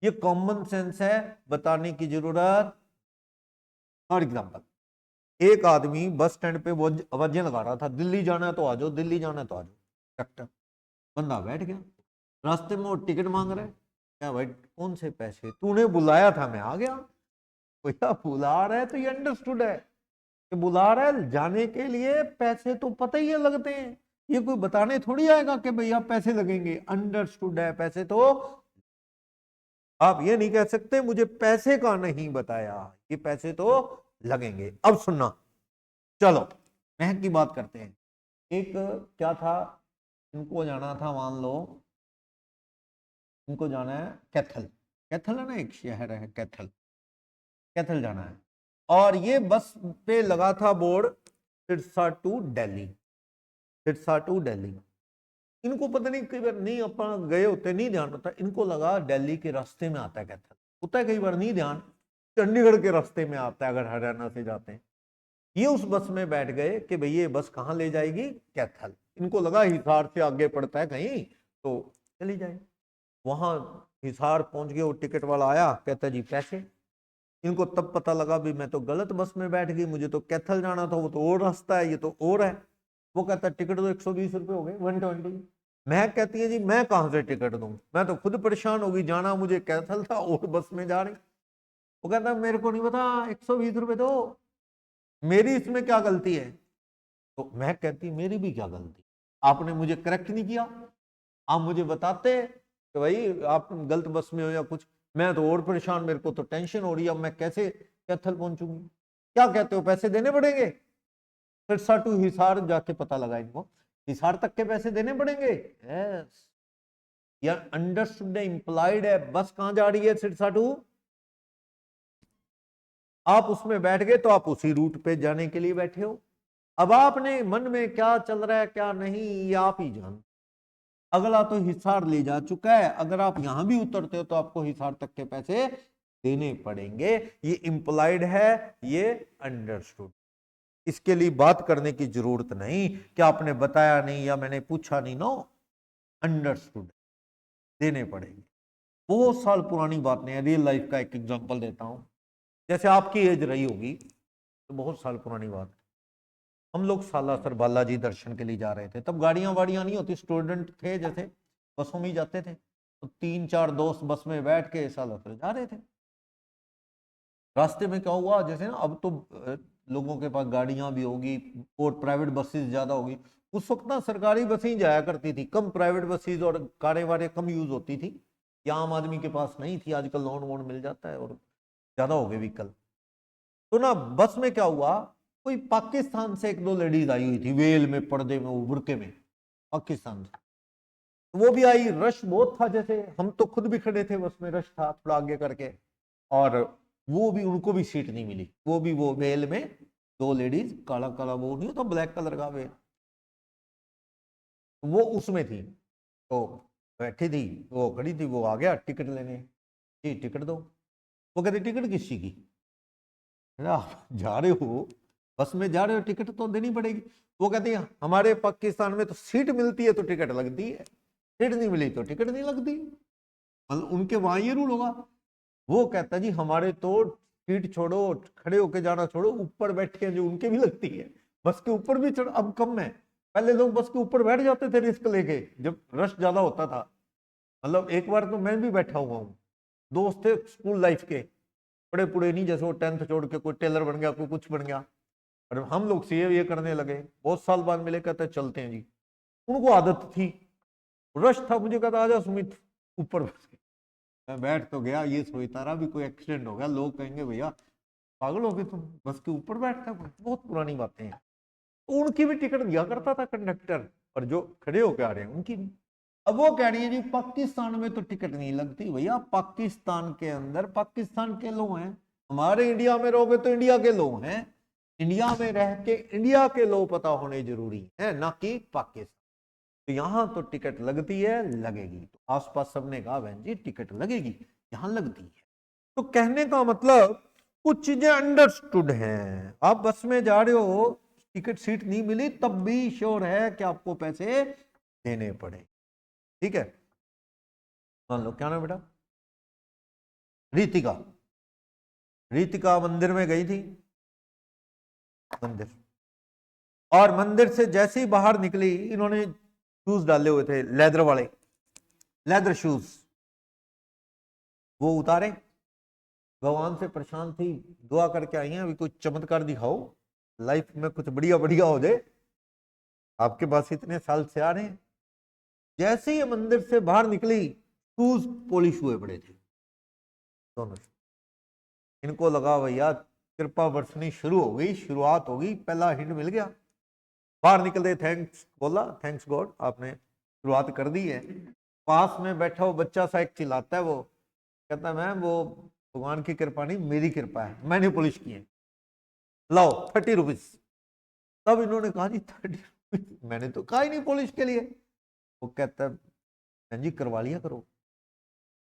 ये कॉमन सेंस है, बताने की जरूरत। फॉर एग्जाम्पल, एक आदमी बस स्टैंड पे वो आवाजें लगा रहा था, दिल्ली जाना है तो आ जाओ, दिल्ली जाना है तो आ जाओ। डॉक्टर बंदा बैठ गया, रास्ते में वो टिकट मांग रहा है, क्या भाई कौन से पैसे, तूने बुलाया था मैं आ गया। भैया बुला रहा है तो ये अंडरस्टूड है कि बुला रहा है जाने के लिए, पैसे तो पता ही है लगते हैं, ये कोई बताने थोड़ी आएगा कि भैया पैसे लगेंगे। अंडरस्टूड है, पैसे तो, आप ये नहीं कह सकते मुझे पैसे का नहीं बताया, ये पैसे तो लगेंगे। अब सुनना, चलो महक की बात करते हैं। एक क्या था, इनको जाना था, मान लो इनको जाना है कैथल, कैथल है ना एक शहर है कैथल, कैथल जाना है, और ये बस पे लगा था board Sirsa to Delhi, Sirsa to Delhi. इनको पता नहीं, कई बार नहीं अपन गए होते, नहीं ध्यान होता, इनको लगा दिल्ली के रास्ते में आता है कैथल, होता है कई बार नहीं ध्यान, चंडीगढ़ के रास्ते में आता है अगर हरियाणा से जाते हैं। ये उस बस में बैठ गए कि भई ये बस कहाँ ले जाएगी, कैथल। इनको लगा हिसार से आगे पड़ता है कहीं तो चली जाए। वहां हिसार पहुंच गए, वो टिकट वाला आया, कहता जी पैसे। इनको तब पता लगा भी मैं तो गलत बस में बैठ गई, मुझे तो कैथल जाना था, वो तो और रास्ता है, ये तो और है। वो कहता टिकट तो 120 रुपये हो गए, 120। मैं कहती है जी मैं कहां से टिकट दूं, मैं तो खुद परेशान होगी, जाना मुझे कैथल था और बस में जा रही। वो कहता मेरे को नहीं पता, 120 रुपये दो, मेरी इसमें क्या गलती है? तो मैं कहती मेरी भी क्या गलती, आपने मुझे करेक्ट नहीं किया, आप मुझे बताते कि भाई आप गलत बस में हो या कुछ, मैं तो और परेशान, मेरे को तो टेंशन हो रही है, अब मैं कैसे कैथल पहुंचूंगी। क्या कहते हो पैसे देने पड़ेगे? सिरसा टू हिसार जाके पता लगा इनको, हिसार तक के पैसे देने पड़ेंगे। यस, यार अंडरस्टूड है, इंप्लाइड है, बस कहां जा रही है, सिरसा टू। आप उसमें बैठ गए तो आप उसी रूट पे जाने के लिए बैठे हो। अब आपने मन में क्या चल रहा है क्या नहीं, ये आप ही जानते। अगला तो हिसार ले जा चुका है, अगर आप यहां भी उतरते हो तो आपको हिसार तक के पैसे देने पड़ेंगे। ये इंप्लाइड है, ये अंडरस्टूड, इसके लिए बात करने की जरूरत नहीं कि आपने बताया नहीं या मैंने पूछा नहीं। नो, अंडरस्टूड, देने पड़ेंगे। बहुत साल पुरानी बात नहीं है, रियल लाइफ का एक एग्जांपल देता हूं। जैसे आपकी एज रही होगी तो बहुत साल पुरानी बात, हम लोग सालासर बालाजी दर्शन के लिए जा रहे थे, तब गाड़ियां वाड़ियां नहीं होती, स्टूडेंट थे, जैसे बसों में ही जाते थे, तो 3-4 दोस्त बस में बैठ के सालासर जा रहे थे। रास्ते में क्या हुआ, जैसे ना अब तो लोगों के पास गाड़ियां भी होगी और प्राइवेट बसेस ज्यादा होगी, उस वक्त ना सरकारी बसें ही जाया करती थी, कम प्राइवेट बसेस और कारें वारें कम यूज होती थी, या आम आदमी के पास नहीं थी, आजकल लोन वोन मिल जाता है और ज्यादा हो गए व्हीकल। तो ना बस में क्या हुआ, कोई पाकिस्तान से 1-2 लेडीज आई हुई थी, वेल में, पर्दे में, वो बुरके में, पाकिस्तान से। तो वो भी आई, रश बहुत था, जैसे हम तो खुद भी खड़े थे बस में, रश था थोड़ा आगे करके, और वो भी, उनको भी सीट नहीं मिली, वो भी वो वेल में 2 लेडीज, काला काला वो नहीं होता ब्लैक कलर का वेल, वो उसमें थी, तो बैठी थी, वो खड़ी थी, वो आ गया टिकट लेने, जी टिकट दो। वो कहते टिकट किस चीज की? आप जा रहे हो, बस में जा रहे हो, टिकट तो देनी पड़ेगी। वो कहती है हमारे पाकिस्तान में तो सीट मिलती है तो टिकट लगती है, सीट नहीं मिली तो टिकट नहीं लगती, मतलब उनके वहां ये रूल होगा। वो कहता जी हमारे तो सीट छोड़ो, खड़े होके जाना छोड़ो, ऊपर बैठ के जो उनके भी लगती है, बस के ऊपर भी चढ़, अब कम है, पहले लोग बस के ऊपर बैठ जाते थे रिस्क लेके जब रश ज्यादा होता था। मतलब एक बार तो मैं भी बैठा हुआ हूँ, दोस्त थे स्कूल लाइफ के, बड़े पुड़े नहीं, जैसे वो 10th छोड़ के कोई टेलर बन गया, कोई कुछ बन गया, और हम लोग सीए ये करने लगे। बहुत साल बाद मिले, कहते चलते हैं जी। उनको आदत थी, रश था, मुझे कहता आजा सुमित ऊपर बस के। मैं बैठ तो गया, ये सोचता रहा भी कोई एक्सीडेंट हो गया, लोग कहेंगे भैया पागल हो गए तुम, बस के ऊपर बैठता है। बहुत पुरानी बातें हैं। तो उनकी भी टिकट दिया करता था कंडक्टर, और जो खड़े होकर आ रहे हैं उनकी भी। अब वो कह रही है जी पाकिस्तान में तो टिकट नहीं लगती। भैया पाकिस्तान के अंदर पाकिस्तान के लोग हैं, हमारे इंडिया में रहोगे तो इंडिया के लोग हैं। इंडिया में रह के इंडिया के लोग पता होने जरूरी है, ना कि पाकिस्तान। तो यहां तो टिकट लगती है, लगेगी। तो आसपास सबने कहा बहन जी टिकट लगेगी, यहां लगती है। तो कहने का मतलब कुछ चीजें अंडरस्टूड हैं। आप बस में जा रहे हो, टिकट सीट नहीं मिली, तब भी श्योर है कि आपको पैसे देने पड़े। ठीक है, मान लो क्या नाम बेटा, रीतिका। रीतिका मंदिर में गई थी, मंदिर, और मंदिर से जैसे ही बाहर निकली, इन्होंने शूज डाले हुए थे लेदर वाले, लेदर शूज, वो उतारे। भगवान से परेशान थी, दुआ करके आई हैं अभी कुछ चमत्कार दिखाओ, लाइफ में कुछ बढ़िया बढ़िया हो जाए, आपके पास इतने साल से आ रहे हैं। जैसे ही मंदिर से बाहर निकली, शूज पॉलिश हुए पड़े थे दोनों। इनको लगा भैया कृपा बरसनी शुरू हो गई, शुरुआत हो गई, पहला हिंट मिल गया। बाहर निकलते थैंक्स बोला, थैंक्स गॉड आपने शुरुआत कर दी है। पास में बैठा वो बच्चा सा एक चिल्लाता है, वो कहता है मैम वो भगवान की कृपा नहीं मेरी कृपा है, मैंने पॉलिश की है, लाओ 30 रुपीज। तब इन्होंने कहा जी 30 रुपीज, मैंने तो कहा ही नहीं पॉलिश के लिए। वो कहता है बहन जी करवा लिया करो,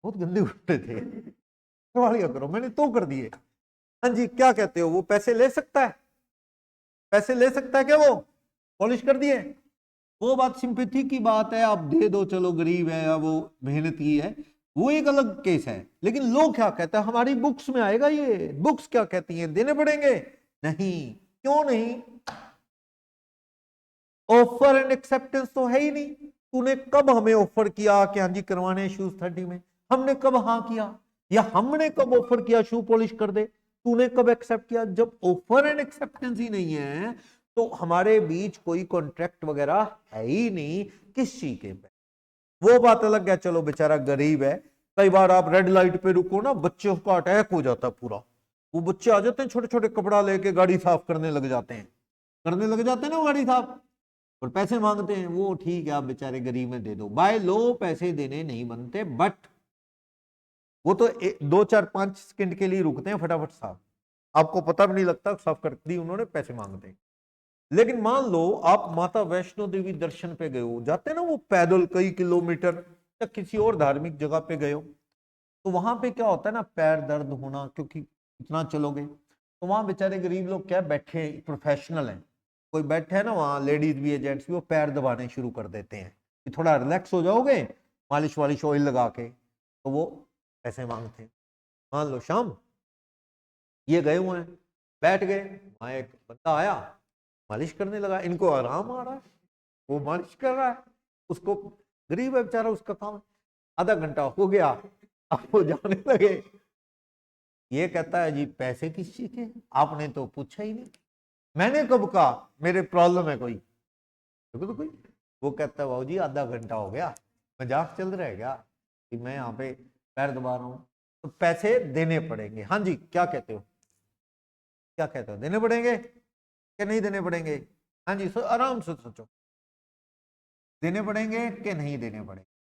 बहुत गंदे उठते थे, करवा लिया करो, मैंने तो कर दिए। हाँ जी क्या कहते हो, वो पैसे ले सकता है, पैसे ले सकता है क्या, वो पॉलिश कर दिए। वो बात सिंपैथी की बात है, आप दे दो, चलो गरीब है या वो मेहनती है, वो एक अलग केस है। लेकिन लोग क्या कहते हैं, हमारी बुक्स में आएगा ये, बुक्स क्या कहती हैं, देने पड़ेंगे। नहीं, क्यों नहीं, ऑफर एंड एक्सेप्टेंस तो है ही नहीं। तूने कब हमें ऑफर किया कि हाँ जी करवाने शूज 30 में, हमने कब हाँ किया, या हमने कब ऑफर किया शू पॉलिश कर दे, तूने कब एक्सेप्ट किया। जब ऑफर एंड एक्सेप्टेंस ही नहीं है, तो हमारे बीच कोई कॉन्ट्रैक्ट वगैरह है ही नहीं किस चीज के पे। वो बात अलग है, चलो बेचारा गरीब है। कई बार आप रेड लाइट पे रुको ना, बच्चों का अटैक हो जाता पूरा, वो बच्चे आ जाते हैं छोटे छोटे कपड़ा लेके, गाड़ी साफ करने लग जाते हैं, करने लग जाते हैं ना वो गाड़ी साफ, और पैसे मांगते हैं। वो ठीक है, आप बेचारे गरीब में दे दो, बाय लो पैसे देने नहीं बनते, बट वो तो 2 4 5 सेकंड के लिए रुकते हैं, फटाफट साफ, आपको पता भी नहीं लगता साफ कर दी उन्होंने, पैसे मांगते हैं। लेकिन मान लो आप माता वैष्णो देवी दर्शन पे गए हो, जाते हैं ना वो पैदल कई किलोमीटर, या किसी और धार्मिक जगह पे गए हो, तो वहां पे क्या होता है ना, पैर दर्द होना, क्योंकि इतना चलोगे। तो वहां बेचारे गरीब लोग क्या बैठे, प्रोफेशनल हैं, कोई बैठे है ना वहां, लेडीज भी है जेंट्स भी, वो पैर दबाने शुरू कर देते हैं कि थोड़ा रिलैक्स हो जाओगे, मालिश वालिश ऑयल लगा के, तो वो पैसे मांगते हैं। मान लो शाम ये गए हुए हैं, बैठ गए, वहां एक बंदा आया, मालिश करने लगा, इनको आराम आ रहा है, वो मालिश कर रहा है, उसको गरीब है बेचारा, उसका काम, आधा घंटा हो गया, अब वो जाने लगे। ये कहता है जी पैसे किस चीज के, आपने तो पूछा ही नहीं, मैंने कब कहा मेरे प्रॉब्लम है कोई, देखो तो कोई। वो कहता है बाबू जी आधा घंटा हो गया, मजाक चल रहा है क्या कि मैं यहाँ पे पैर दबा रहा हूँ, तो पैसे देने पड़ेंगे। हाँ जी क्या कहते हो, क्या कहते हो, देने पड़ेंगे कि नहीं देने पड़ेंगे। हाँ जी आराम से सोचो, देने पड़ेंगे कि नहीं देने पड़ेंगे।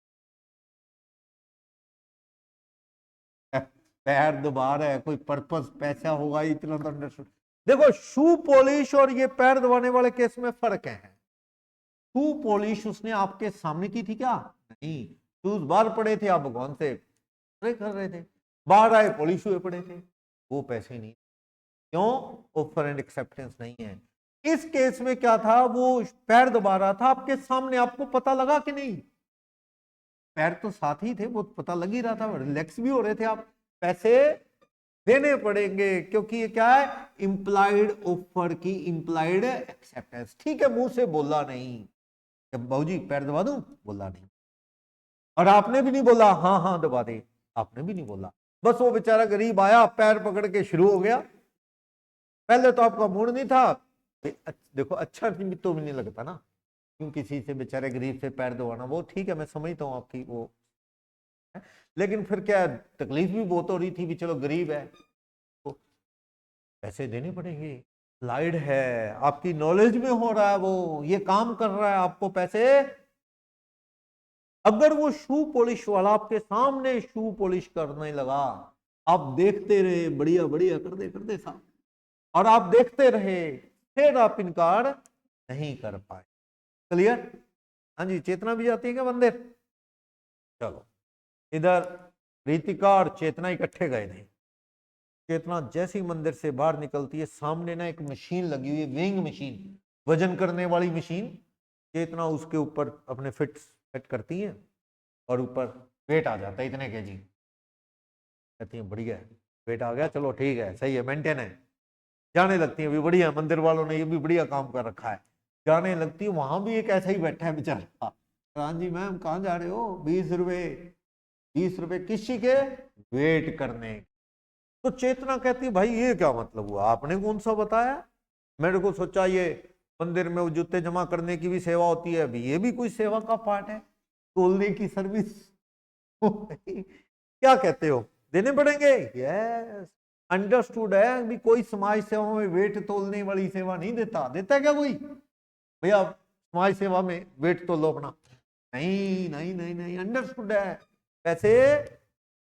पैर दबा रहा है, कोई पर्पस पैसा होगा, इतना तो अंडरस्टूड। देखो शू पॉलिश और ये पैर दबाने वाले केस में फर्क है। शू पॉलिश उसने आपके सामने की थी क्या, नहीं, शूज बाहर पड़े थे, आप भगवान से प्रे कर रहे थे, बाहर आए पॉलिश हुए पड़े थे, वो पैसे नहीं। क्यों, ऑफर एंड एक्सेप्टेंस नहीं है। इस केस में क्या था, वो पैर दबा रहा था आपके सामने, आपको पता लगा कि नहीं, पैर तो साथ ही थे, वो पता लग ही रहा था, रिलैक्स भी हो रहे थे आप, पैसे देने पड़ेंगे, क्योंकि ये क्या है, इंप्लाइड ऑफर की इंप्लाइड एक्सेप्टेंस। ठीक है, मुंह से बोला नहीं बाबूजी पैर दबा दूं, बोला नहीं, और आपने भी नहीं बोला हाँ हाँ दबा दे, आपने भी नहीं बोला। बस वो बेचारा गरीब आया, पैर पकड़ के शुरू हो गया। पहले तो आपका मूड नहीं था, देखो अच्छा तो भी नहीं लगता ना, क्यों किसी से बेचारे गरीब से पैर दबाना, वो ठीक है मैं समझता हूँ आपकी वो, लेकिन फिर क्या तकलीफ भी बहुत हो रही थी भी, चलो गरीब है तो पैसे देने पड़ेंगे। स्लाइड है, आपकी नॉलेज में हो रहा है, वो ये काम कर रहा है, आपको पैसे। अगर वो शू पॉलिश वाला आपके सामने शू पॉलिश करने लगा, आप देखते रहे, बढ़िया बढ़िया करते करते साहब, और आप देखते रहे, फिर आप इनकार नहीं कर पाए। क्लियर? हाँ जी, चेतना भी जाती है क्या मंदिर? चलो, इधर रीतिका और चेतना इकट्ठे गए नहीं। चेतना जैसी मंदिर से बाहर निकलती है, सामने ना एक मशीन लगी हुई है, वेइंग मशीन, वजन करने वाली मशीन। चेतना उसके ऊपर अपने फिट सेट करती है और ऊपर वेट आ जाता है इतने केजी। कहती है बढ़िया है, वेट आ गया, चलो ठीक है, सही है, मेंटेन है। जाने लगती है, भी बढ़िया, मंदिर वालों ने ये भी बढ़िया काम कर रखा है। जाने लगती है, वहां भी एक ऐसा ही बैठा है बेचारा। हाँ जी मैम कहाँ जा रहे हो? 20 रुपए। 20 रुपए किसी के? वेट करने। तो चेतना कहती है भाई ये क्या मतलब हुआ, आपने कौन सा बताया? मेरे को सोचा ये मंदिर में वो जूते जमा करने की भी सेवा होती है, अभी ये भी कोई सेवा का पार्ट है, तोलने की सर्विस। क्या कहते हो, देने पड़ेंगे? यस, अंडरस्टूड है भी, कोई समाज सेवा में वेट तोलने वाली सेवा नहीं देता। देता है क्या कोई? भैया समाज सेवा में वेट तोलो अपना, नहीं नहीं नहीं नहीं, अंडरस्टूड है, पैसे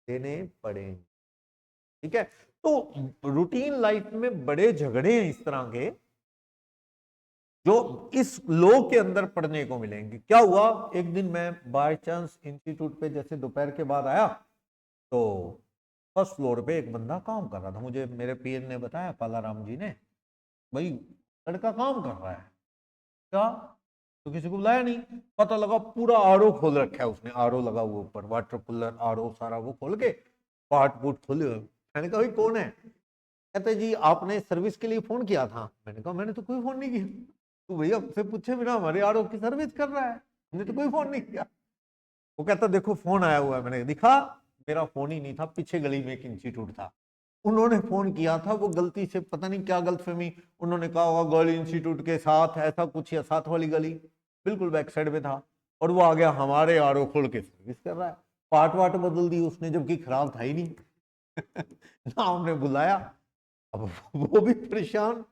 देने पड़ेंगे। ठीक है, तो रूटीन लाइफ में बड़े झगड़े हैं इस तरह के, जो इस लॉ के अंदर पढ़ने को मिलेंगे। क्या हुआ, एक दिन मैं बाय चांस इंस्टीट्यूट पे जैसे दोपहर के बाद आया, तो फर्स्ट फ्लोर पे एक बंदा काम कर रहा था। मुझे मेरे पीएन ने बताया, पालाराम जी ने, भाई लड़का काम कर रहा है। क्या? तो किसी को बुलाया नहीं, पता लगा पूरा आरओ खोल रखा है उसने, आरओ लगा हुआ ऊपर, वाटर कूलर आरओ सारा वो खोल के पार्ट बूट खोले हुए। मैंने कहा भाई कौन है? कहते जी आपने सर्विस के लिए फोन किया था। मैंने कहा मैंने तो कोई फोन नहीं किया। तो भैया आपसे पूछे बिना हमारे आरओ की सर्विस कर रहा है, हमने तो कोई फोन नहीं किया। वो कहता देखो फोन आया हुआ है। मैंने दिखा, मेरा फोन ही नहीं था, पीछे गली में एक इंस्टीट्यूट था, उन्होंने फोन किया था, वो गलती से पता नहीं क्या गलतफहमी, उन्होंने कहा होगा गर्ल इंस्टीट्यूट के साथ ऐसा कुछ, या साथ वाली गली, बिल्कुल बैक साइड में था, और वो आ गया हमारे आरओ खोल के सर्विस कर रहा है। पार्ट वाट बदल दी उसने, जबकि खराब था ही नहीं। ना हमने बुलाया, अब वो भी परेशान,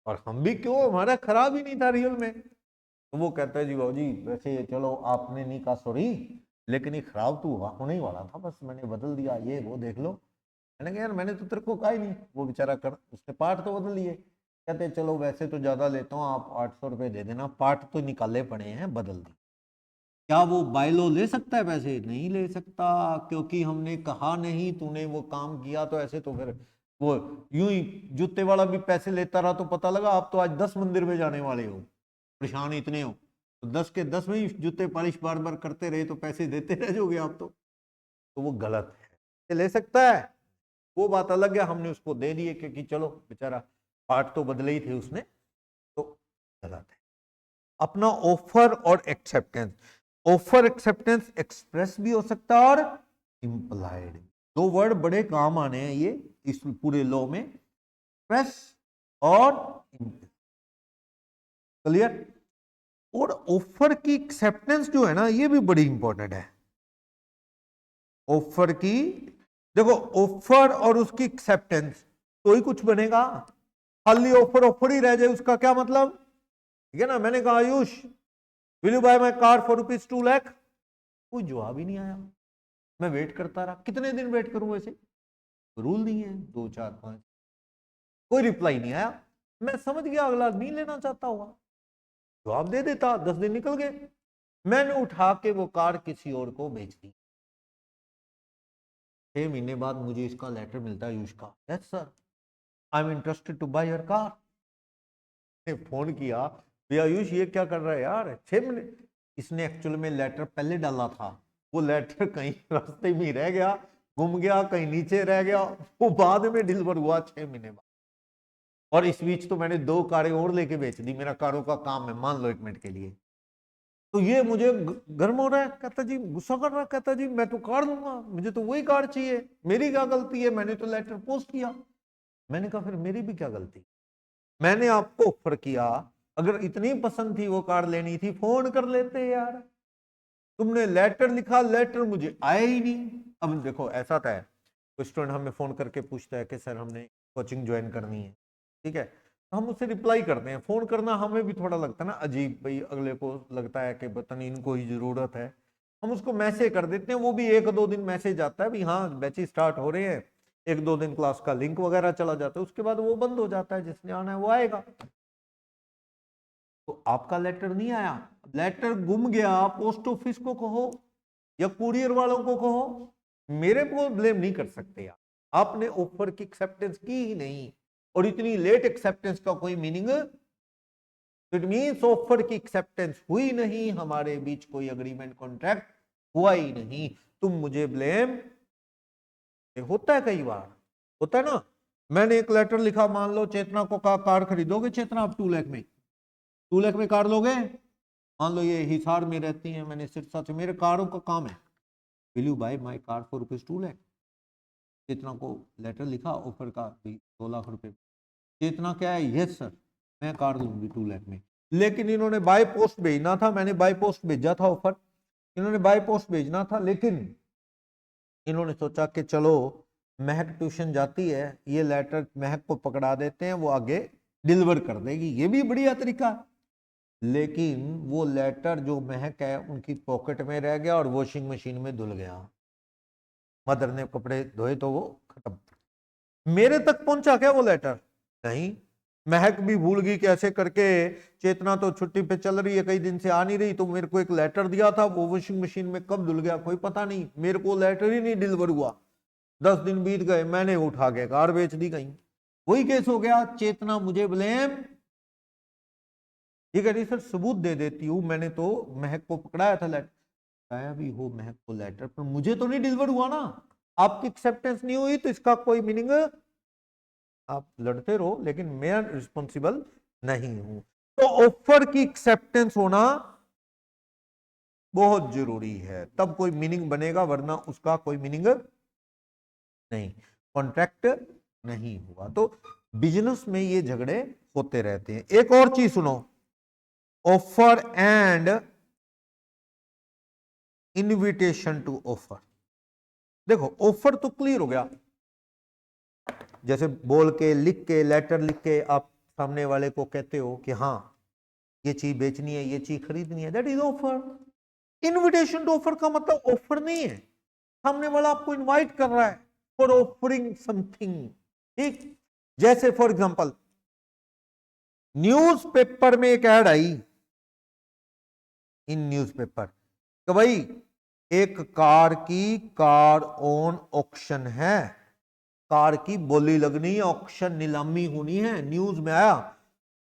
और हम भी क्यों, हमारा खराब ही नहीं था रियल में। तो वो कहता है जी बाबू जी वैसे चलो आपने नहीं कहा सॉरी, लेकिन ये खराब तो हुआ होने ही वाला था, बस मैंने बदल दिया, ये वो देख लो। मैंने कहा यार मैंने तो तेरे को कहा ही नहीं। वो बेचारा कर, उसने पार्ट तो बदल लिए। कहते चलो वैसे तो ज्यादा लेता हूँ, आप 800 रुपये दे देना, पार्ट तो निकाले पड़े हैं, बदल दी। क्या वो बायलो ले सकता है पैसे? नहीं ले सकता, क्योंकि हमने कहा नहीं, तूने वो काम किया तो ऐसे, तो फिर वो यूं ही जूते वाला भी पैसे लेता रहा, तो पता लगा आप तो आज 10 मंदिर में जाने वाले हो, परेशान इतने हो, तो 10 के 10 में ही जूते पॉलिश बार बार करते रहे तो पैसे देते रह जाओगे आप तो वो गलत है। ले सकता है, वो बात अलग है, हमने उसको दे दिए क्योंकि चलो बेचारा पार्ट तो बदले ही थे उसने, तो गलत है। अपना ऑफर और एक्सेप्टेंस, ऑफर एक्सेप्टेंस एक्सप्रेस भी हो सकता है और इंप्लाइड। दो वर्ड बड़े काम आने हैं ये इस पूरे लॉ में, एक्सप्रेस और क्लियर। और ऑफर की एक्सेप्टेंस जो है ना, ये भी बड़ी इंपॉर्टेंट है। ऑफर की, देखो ऑफर और उसकी एक्सेप्टेंस तो ही कुछ बनेगा, खाली ऑफर ऑफर ही रह जाए उसका क्या मतलब? ठीक है ना, मैंने कहा Ayush will you buy my car for ₹2 lakh, कोई जवाब ही नहीं आया। मैं वेट करता रहा, कितने दिन वेट करूं वैसे, रूल नहीं है, 2 4 5, कोई रिप्लाई नहीं आया। मैं समझ गया अगला नहीं लेना चाहता होगा, जवाब दे देता, 10 दिन निकल गए। मैंने उठा के वो कार किसी और को बेच दी। 6 महीने बाद मुझे इसका लेटर मिलता है आयुष का, yes sir I am interested to buy your car. Phone किया, भैया आयुष ये क्या कर रहा है यार, 6 महीने। इसने एक्चुअल में लेटर पहले डाला था, वो लेटर कहीं रास्ते में रह गया, गुम गया, कहीं नीचे रह गया, वो बाद में डिलीवर हुआ 6 महीने बाद। और इस बीच तो मैंने 2 कारें और लेके बेच दी, मेरा कारों का काम है, मान लो 1 मिनट के लिए। तो ये मुझे गर्म हो रहा है, कहता जी गुस्सा कर रहा है, कहता जी मैं तो कार लूंगा, मुझे तो वही कार चाहिए, मेरी क्या गलती है, मैंने तो लेटर पोस्ट किया। मैंने कहा फिर मेरी भी क्या गलती, मैंने आपको ऑफर किया, अगर इतनी पसंद थी वो कार लेनी थी फोन कर लेते यार, तुमने लेटर लिखा, लेटर मुझे आया ही नहीं। अब देखो ऐसा था, कोई स्टूडेंट हमें फोन करके पूछता है कि सर हमने कोचिंग ज्वाइन करनी है, ठीक है, तो हम उससे रिप्लाई करते हैं। फोन करना हमें भी थोड़ा लगता है ना अजीब, भाई अगले को लगता है कि पता नहीं इनको ही जरूरत है, हम उसको मैसेज कर देते हैं, वो भी 1-2 दिन मैसेज आता है, भाई हाँ बैचेस स्टार्ट हो रहे हैं, 1-2 दिन क्लास का लिंक वगैरह चला जाता है, उसके बाद वो बंद हो जाता है, जिसने आना है वो आएगा। तो आपका लेटर नहीं आया, लेटर गुम गया, पोस्ट ऑफिस को कहो या कुरियर वालों को कहो, मेरे को ब्लेम नहीं कर सकते आप, आपने ऑफर की एक्सेप्टेंस की ही नहीं, और इतनी लेट एक्सेप्टेंस का कोई मीनिंग, इट मींस ऑफर की एक्सेप्टेंस हुई नहीं, हमारे बीच कोई एग्रीमेंट कॉन्ट्रैक्ट हुआ ही नहीं, तुम मुझे ब्लेम, होता है कई बार, होता है ना। मैंने एक लेटर लिखा, मान लो चेतना को कहा कार खरीदोगे चेतना आप 2 लाख में, 2 लाख में कार लोगे, मान लो ये हिसार में रहती है, मैंने सिरसा से, मेरे कारों का काम है, will you buy my car for ₹2 lakh. Chetna को लेटर लिखा ऑफर का 2 लाख रुपए, चेतना क्या है, यस सर मैं कार लूंगी 2 लाख में, लेकिन इन्होंने बाय पोस्ट भेजना था, मैंने बाय पोस्ट भेजा था ऑफर, इन्होंने बाय पोस्ट भेजना था, लेकिन इन्होंने सोचा कि चलो महक ट्यूशन जाती है, ये लेटर महक को पकड़ा देते हैं, वो आगे डिलीवर कर देगी, ये भी बढ़िया तरीका। लेकिन वो लेटर जो महक है उनकी पॉकेट में रह गया और वॉशिंग मशीन में धुल गया, मदर ने कपड़े धोए तो वो खत्म। मेरे तक पहुंचा क्या वो लेटर, नहीं, महक भी भूल गई कैसे करके, चेतना तो छुट्टी पे चल रही है, कई दिन से आ नहीं रही, तो मेरे को एक लेटर दिया था, वो वॉशिंग मशीन में कब धुल गया कोई पता नहीं, मेरे को लेटर ही नहीं डिलीवर हुआ, 10 दिन बीत गए, मैंने उठा के कार बेच दी कहीं, वही केस हो गया, चेतना मुझे ब्लेम, ये कह रही सर सबूत दे देती हूँ, मैंने तो महक को पकड़ाया था, लेटर आया भी हो महक को लेटर, पर मुझे तो नहीं डिलीवर हुआ ना, आपकी एक्सेप्टेंस नहीं हुई तो इसका कोई मीनिंग, आप लड़ते रहो लेकिन मैं रिस्पॉन्सिबल नहीं हूं। तो ऑफर की एक्सेप्टेंस होना बहुत जरूरी है, तब कोई मीनिंग बनेगा, वरना उसका कोई मीनिंग नहीं, कॉन्ट्रैक्ट नहीं हुआ। तो बिजनेस में ये झगड़े होते रहते हैं। एक और चीज सुनो, offer and invitation to offer. देखो ऑफर तो क्लियर हो गया, जैसे बोल के, लिख के, लेटर लिख के आप सामने वाले को कहते हो कि हाँ ये चीज बेचनी है, ये चीज खरीदनी है, that is offer. Invitation to offer का मतलब ऑफर नहीं है, सामने वाला आपको इनवाइट कर रहा है फॉर ऑफरिंग समथिंग, ठीक। जैसे फॉर एग्जांपल न्यूज़पेपर में एक ऐड आई, इन न्यूज़पेपर कि भाई एक कार की कार ऑन ऑक्शन है, कार की बोली लगनी है, ऑक्शन नीलामी होनी है, न्यूज में आया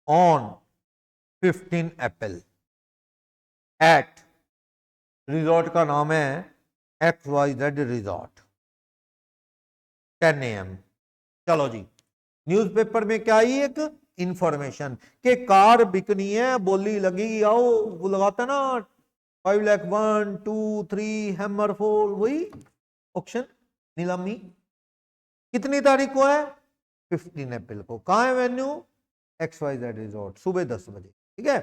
ऑन 15 अप्रैल एट, रिजॉर्ट का नाम है XYZ रिजॉर्ट, 10 AM। चलो जी, न्यूज़पेपर में क्या आई, एक इंफॉर्मेशन कि कार बिकनी है, बोली लगी, आओ, वो लगाता ना 5 लाख 1 2 3 हैमर फोल, वही ऑक्शन नीलामी, कितनी तारीख को है, 15 अप्रैल को, कहां है वेन्यू, XYZ रिजॉर्ट, सुबह 10 बजे, ठीक है।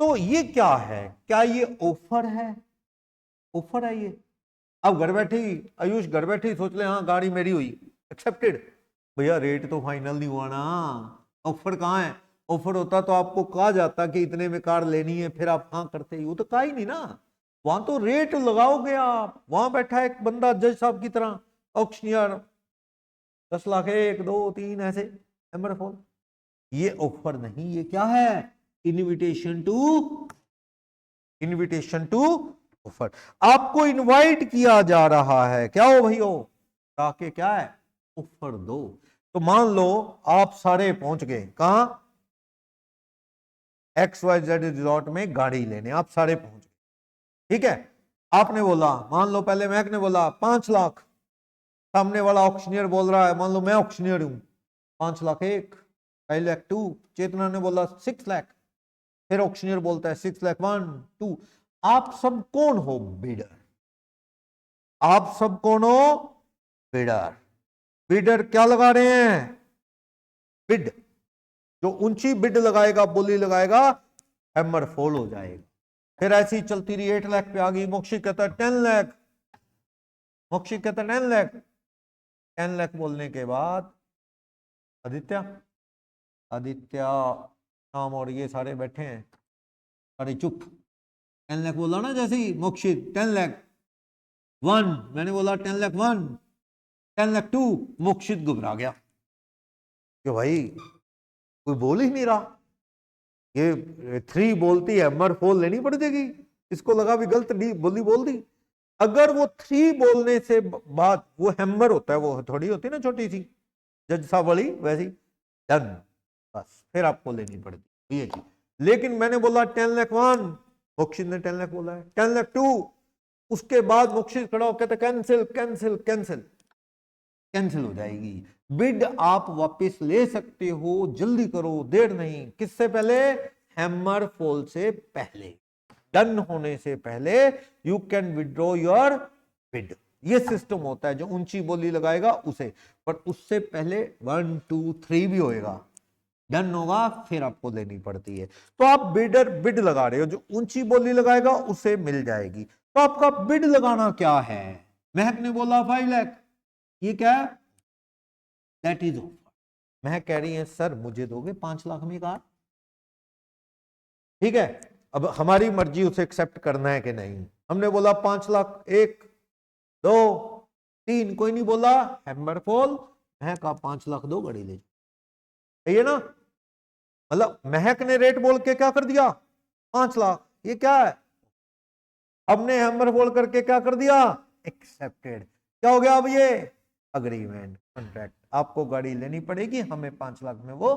तो ये क्या है, क्या ये ऑफर है, ऑफर है ये। अब घर बैठे ही आयुष घर बैठे ही सोच ले हाँ गाड़ी मेरी हुई, एक्सेप्टेड, भैया रेट तो फाइनल नहीं हुआ ना, ऑफर कहाँ है, ऑफर होता तो आपको कहा जाता कि इतने में कार लेनी है, फिर आप हाँ करते ही, वो तो कहा ही नहीं ना, वहां तो रेट लगाओगे आप, वहां बैठा एक बंदा जज साहब की तरह, ऑक्शनियर, 10 लाख 1 2 3 ऐसे नंबर फोन, ये ऑफर नहीं, ये क्या है, इनविटेशन टू ऑफर। आपको इनवाइट किया जा रहा है, क्या हो भाई हो, ताकि क्या है, ऑफर दो। तो मान लो आप सारे पहुंच गए कहां, XYZ रिजॉर्ट में गाड़ी लेने, आप सारे पहुंच गए, ठीक है। आपने बोला, मान लो पहले महक ने बोला 5 लाख, सामने वाला ऑक्शनियर बोल रहा है, मान लो मैं ऑक्शनियर हूं, 5 लाख 1, 5 लाख 2, चेतना ने बोला 6 लाख, फिर ऑक्शनियर बोलता है 6 लाख 1, 2। आप सब कौन हो? बिडर। आप सब कौन हो? बिडर। बिडर क्या लगा रहे हैं? बिड। जो ऊंची बिड लगाएगा, बोली लगाएगा, हैमर फॉल हो जाएगा। फिर ऐसी चलती रही, 8 लाख पे आ गई, मोक्षी कहता है 10 लाख, मोक्षी कहता है 9 लाख। 10 लाख बोलने के बाद आदित्य, आदित्य शाम और ये सारे बैठे हैं, सारे चुप। 10 लाख बोला ना, जैसे ही मोक्षित 10 लाख 1, मैंने बोला 10 लाख 1, 10 लाख 2, मोक्षित घबरा गया कि भाई कोई बोल ही नहीं रहा, ये 3 बोलती है, हैमर फॉल लेनी पड़ जाएगी। इसको लगा भी गलत बोली बोल दी। अगर वो 3 बोलने से बाद वो हैमर होता है, वो थोड़ी होती है ना छोटी सी जज साहब वाली, वैसी डन, बस फिर आपको लेनी पड़ती ये। लेकिन मैंने बोला 10 लाख 1, मोक्षित ने 10 लाख बोला है, 10 लाख 2, उसके बाद मोक्षित खड़ा होकर कहता कैंसिल कैंसिल कैंसिल, कैंसिल हो जाएगी। बिड आप वापस ले सकते हो, जल्दी करो, देर नहीं। किससे पहले? हैमर फॉल से पहले, डन होने से पहले you can withdraw your bid. ये सिस्टम होता है, जो ऊंची बोली लगाएगा उसे, पर उससे पहले 1 2 3 भी होएगा, डन होगा, फिर आपको लेनी पड़ती है। तो आप बिड लगा रहे हो, जो ऊंची बोली लगाएगा उसे मिल जाएगी। तो आपका बिड लगाना क्या है? महक ने बोला 5 लाख, ये क्या है? That is offer. महक कह रही है सर मुझे दोगे 5 लाख में कार? ठीक है, अब हमारी मर्जी उसे एक्सेप्ट करना है कि नहीं। हमने बोला 5 लाख 1 2 3, कोई नहीं बोला, हैमर फॉल। महक आप 5 लाख दो, गाड़ी ले जाइए ना। मतलब महक ने रेट बोल के क्या कर दिया? 5 लाख। ये क्या है? हमने हैमर फॉल करके क्या कर दिया? एक्सेप्टेड। क्या हो गया अब? ये अग्रीमेंट, कॉन्ट्रैक्ट। आपको गाड़ी लेनी पड़ेगी, हमें 5 लाख में वो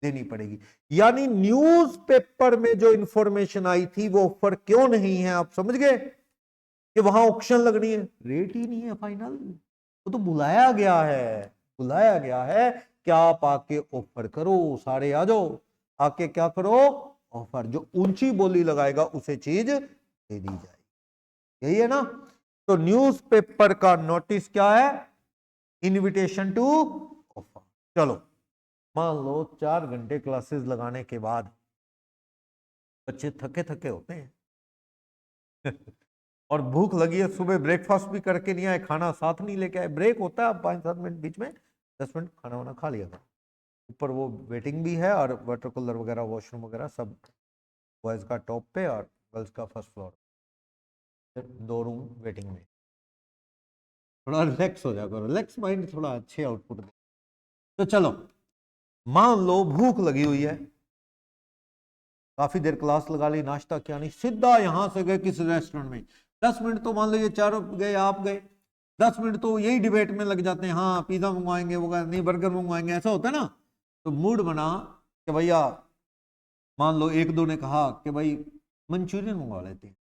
देनी पड़ेगी। यानी न्यूज़पेपर में जो इंफॉर्मेशन आई थी वो ऑफर क्यों नहीं है? आप समझ गए कि वहां ऑक्शन लगनी है, रेट ही नहीं है फाइनल। वो तो बुलाया गया है, बुलाया गया है कि आप आके ऑफर करो, सारे आ जाओ, आके क्या करो? ऑफर। जो ऊंची बोली लगाएगा उसे चीज दे दी जाएगी। यही है ना? तो न्यूज़पेपर का नोटिस क्या है? Invitation to offer. चलो मान लो 4 घंटे क्लासेस लगाने के बाद बच्चे थके थके होते हैं और भूख लगी है, सुबह ब्रेकफास्ट भी करके नहीं आए, खाना साथ नहीं लेके आए। ब्रेक होता है 5-7 मिनट बीच में, 10 मिनट खाना वाना खा लिया था। ऊपर वो वेटिंग भी है और वाटर कूलर वगैरह, वॉशरूम वगैरह सब, बॉयज का टॉप पे और गर्ल्स का फर्स्ट फ्लोर, 2 रूम वेटिंग में। थोड़ा रिलैक्स हो जाएगा, रिलैक्स माइंड, थोड़ा अच्छे आउटपुट दे। तो चलो मान लो भूख लगी हुई है, काफी देर क्लास लगा ली, नाश्ता किया नहीं, सीधा यहां से गए किस रेस्टोरेंट में। 10 मिनट तो मान लो ये चारों गए, आप गए, 10 मिनट तो यही डिबेट में लग जाते हैं, हाँ पिज्जा मंगवाएंगे, वो नहीं बर्गर मंगवाएंगे, ऐसा होता है ना। तो मूड बना कि भैया, मान लो 1-2 ने कहा कि भाई मंचूरियन मंगवा लेते हैं,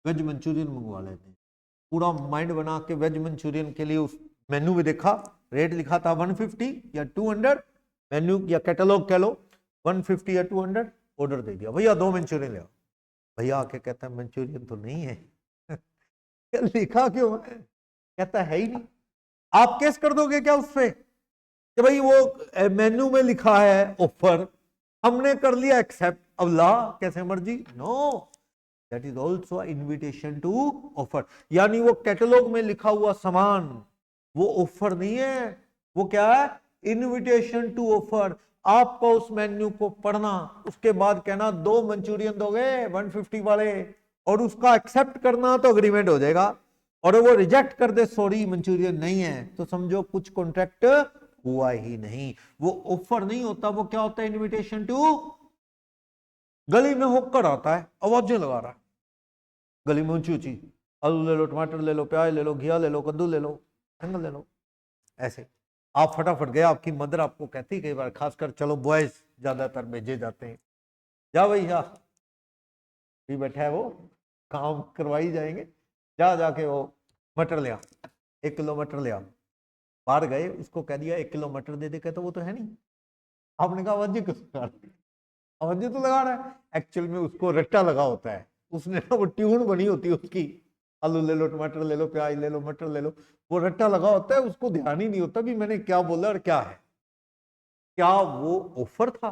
वेज मंचूरियन मंगवा लेते हैं। पूरा माइंड बना के वेज मंचूरियन के लिए उस मेन्यू में देखा, रेट लिखा था 150 या 200, मेन्यू या कैटलॉग कह लो, 150 या 200, ऑर्डर दे दिया, भैया 2 मंचूरियन ले आओ। भैया आके कहता है मंचूरियन तो नहीं है लिखा क्यों है? कहता है ही नहीं। आप केस कर दोगे क्या उस पे कि भाई वो मेन्यू में लिखा है ऑफर, हमने कर लिया एक्सेप्ट, अब ला कैसे मर्जी? No, that is also invitation to offer. यानी वो कैटलॉग में लिखा हुआ सामान वो ऑफर नहीं है, वो क्या है? Invitation to offer. आपको उस मेन्यू को पढ़ना, उसके बाद कहना 2 मंचूरियन दोगे 150 वाले, और उसका एक्सेप्ट करना तो अग्रीमेंट हो जाएगा। और वो रिजेक्ट कर दे, सॉरी मंचूरियन नहीं है, तो समझो कुछ कॉन्ट्रैक्ट हुआ ही नहीं। वो ऑफर नहीं होता, वो क्या होता है? Invitation to. गली में होकर आता है, आवाजें लगा रहा है, गली में ऊंची ऊंची, आलू ले लो, टमाटर ले लो, प्याज ले लो, घिया ले लो, कद्दू ले लो, बैंगन ले लो, ऐसे आप फटाफट गए। आपकी मदर आपको कहती कई बार, खासकर चलो बॉयज ज्यादातर भेजे जाते हैं, जा भाई जा, भी बैठा है वो, काम करवाई जाएंगे, जा जाके वो मटर ले आ, 1 किलो मटर ले आ, बाहर गए, उसको कह दिया 1 किलो मटर दे दे, कहते वो तो है नहीं। आपने कहा अवज्य क्यों लगा रहा है? अवज्य तो लगा रहा है, एक्चुअल में उसको रट्टा लगा होता है, उसने ना वो ट्यून बनी होती है उसकी, आलू ले लो, टमाटर ले लो, प्याज ले लो, मटर ले लो, वो रट्टा लगा होता है, उसको ध्यान ही नहीं होता भी मैंने क्या बोला और क्या है। क्या वो ऑफर था,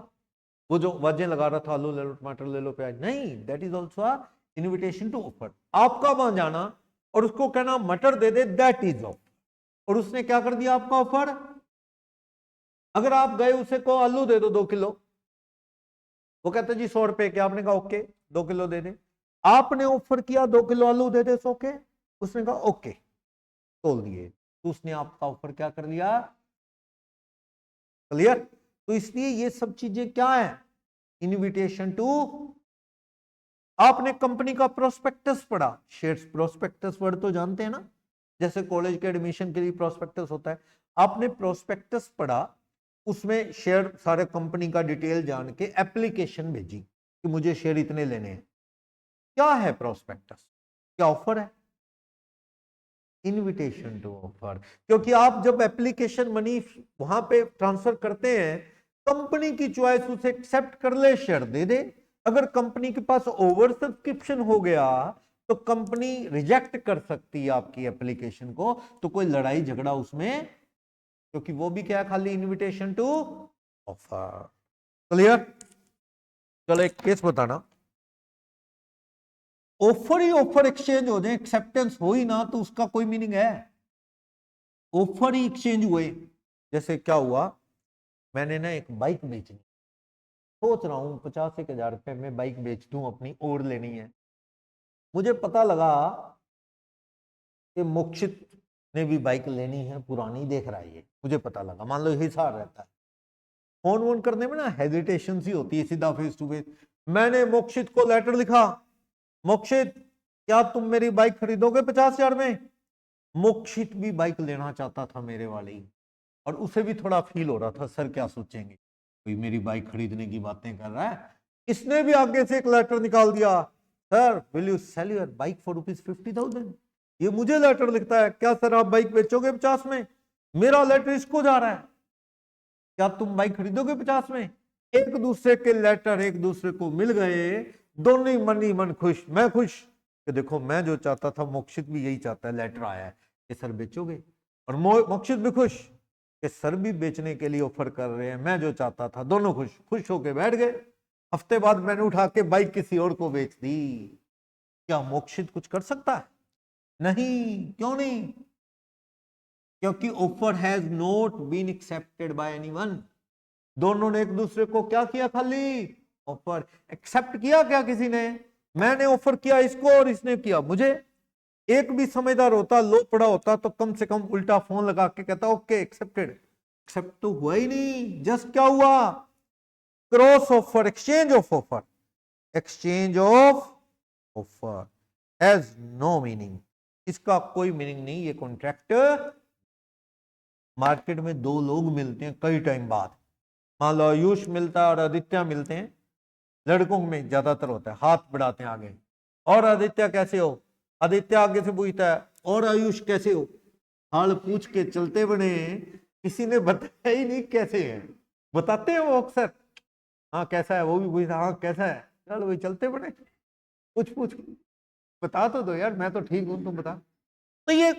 वो जो वजह लगा रहा था आलू ले लो, टमाटर ले लो, प्याज, नहीं, that is also invitation to offer. आपका वहां जाना और उसको कहना मटर दे दे, दैट इज ऑफर। और उसने क्या कर दिया आपका ऑफर। अगर आप गए उसे को आलू दे दो 2 किलो, वो कहता जी 100 रुपए के, आपने कहा ओके 2 किलो दे दे। आपने ऑफर किया 2 किलो आलू दे दे 100 के, उसने कहा ओके, तोल दिए, तो उसने आपका ऑफर क्या कर लिया, क्लियर। तो इसलिए ये सब चीजें क्या है, इनविटेशन टू। आपने कंपनी का प्रोस्पेक्टस पढ़ा, शेयर्स प्रोस्पेक्टस वर्ड तो जानते हैं ना, जैसे कॉलेज के एडमिशन के लिए प्रोस्पेक्टस होता है, आपने प्रोस्पेक्टस पढ़ा, उसमें शेयर सारे कंपनी का डिटेल जान के एप्लीकेशन भेजी कि मुझे शेयर इतने लेने हैं। क्या है प्रोस्पेक्टस, क्या ऑफर है, इनविटेशन टू ऑफर। क्योंकि आप जब एप्लीकेशन मनी वहां पे ट्रांसफर करते हैं, कंपनी की चॉइस उसे एक्सेप्ट कर ले, शेयर दे दे। अगर कंपनी के पास ओवर सब्सक्रिप्शन हो गया तो कंपनी रिजेक्ट कर सकती है आपकी एप्लीकेशन को, तो कोई लड़ाई झगड़ा उसमें, क्योंकि वो भी क्या है, खाली इनविटेशन टू ऑफर। क्लियर। चलो एक केस बताना, ऑफर ही ऑफर एक्सचेंज हो जाए, एक्सेप्टेंस हो ही ना, तो उसका कोई मीनिंग है। ऑफर ही एक्सचेंज हुए, जैसे क्या हुआ, मैंने ना एक बाइक बेचनी, सोच रहा हूं 85,000 रुपए में बाइक बेच दूं अपनी, और लेनी है। मुझे पता लगा कि मोक्षित ने भी बाइक लेनी है, पुरानी देख रहा है ये, मुझे पता लगा, मान लो हिसार रहता है, फोन वोन करने में ना हेजिटेशन सी होती है, सीधा फेस टू फेस। मैंने मोक्षित को लेटर लिखा, मोक्षित क्या तुम मेरी बाइक खरीदोगे 50,000 में। मोक्षित भी बाइक लेना चाहता था मेरे वाली, और उसे भी थोड़ा फील हो रहा था सर क्या सोचेंगे, कोई मेरी बाइक खरीदने की बातें कर रहा है। इसने भी आगे से एक लेटर निकाल दिया, sir will you sell your bike for ₹50,000। ये मुझे लेटर लिखता है, क्या सर आप बाइक बेचोगे 50 में। मेरा लेटर इसको जा रहा है, क्या तुम बाइक खरीदोगे 50 में। एक दूसरे के लेटर एक दूसरे को मिल गए, दोनों ही मन ही मन खुश, मैं खुश कि देखो मैं जो चाहता था मोक्षित भी यही चाहता है, लेटर आया है कि सर बेचोगे, और मोक्षित भी खुश कि सर भी बेचने के लिए ऑफर कर रहे हैं, मैं जो चाहता था, दोनों खुश, खुश होके बैठ गए। हफ्ते बाद मैंने उठा के बाइक किसी और को बेच दी। क्या मोक्षित कुछ कर सकता है, नहीं, क्यों नहीं, क्योंकि offer has not been accepted by anyone. दोनों ने एक दूसरे को क्या किया, खाली ऑफर एक्सेप्ट किया। क्या किसी ने, मैंने ऑफर किया इसको और इसने किया मुझे। एक भी समझदार होता, लो पड़ा होता, तो कम से कम उल्टा फोन लगा के कहता ओके एक्सेप्टेड। एक्सेप्ट तो हुआ ही नहीं, जस्ट क्या हुआ, cross offer, exchange of offer, exchange of offer has no meaning, इसका कोई मीनिंग नहीं। ये कॉन्ट्रैक्ट, मार्केट में दो लोग मिलते हैं कई टाइम बाद, मान लो आयुष मिलता है और आदित्य मिलते हैं, लड़कों में ज्यादातर होता है, हाथ बढ़ाते हैं आगे, और आदित्य कैसे हो, आदित्य आगे से पूछता है और आयुष कैसे हो, हाल पूछ के चलते बने, किसी ने बताया ही नहीं कैसे है, बताते हैं वो अक्सर, हाँ कैसा है, वो भी पूछता हाँ कैसा है, चलो भाई चलते बने, पूछ पूछ बता तो दो यार, मैं तो ठीक हूं तुम बता। तो ये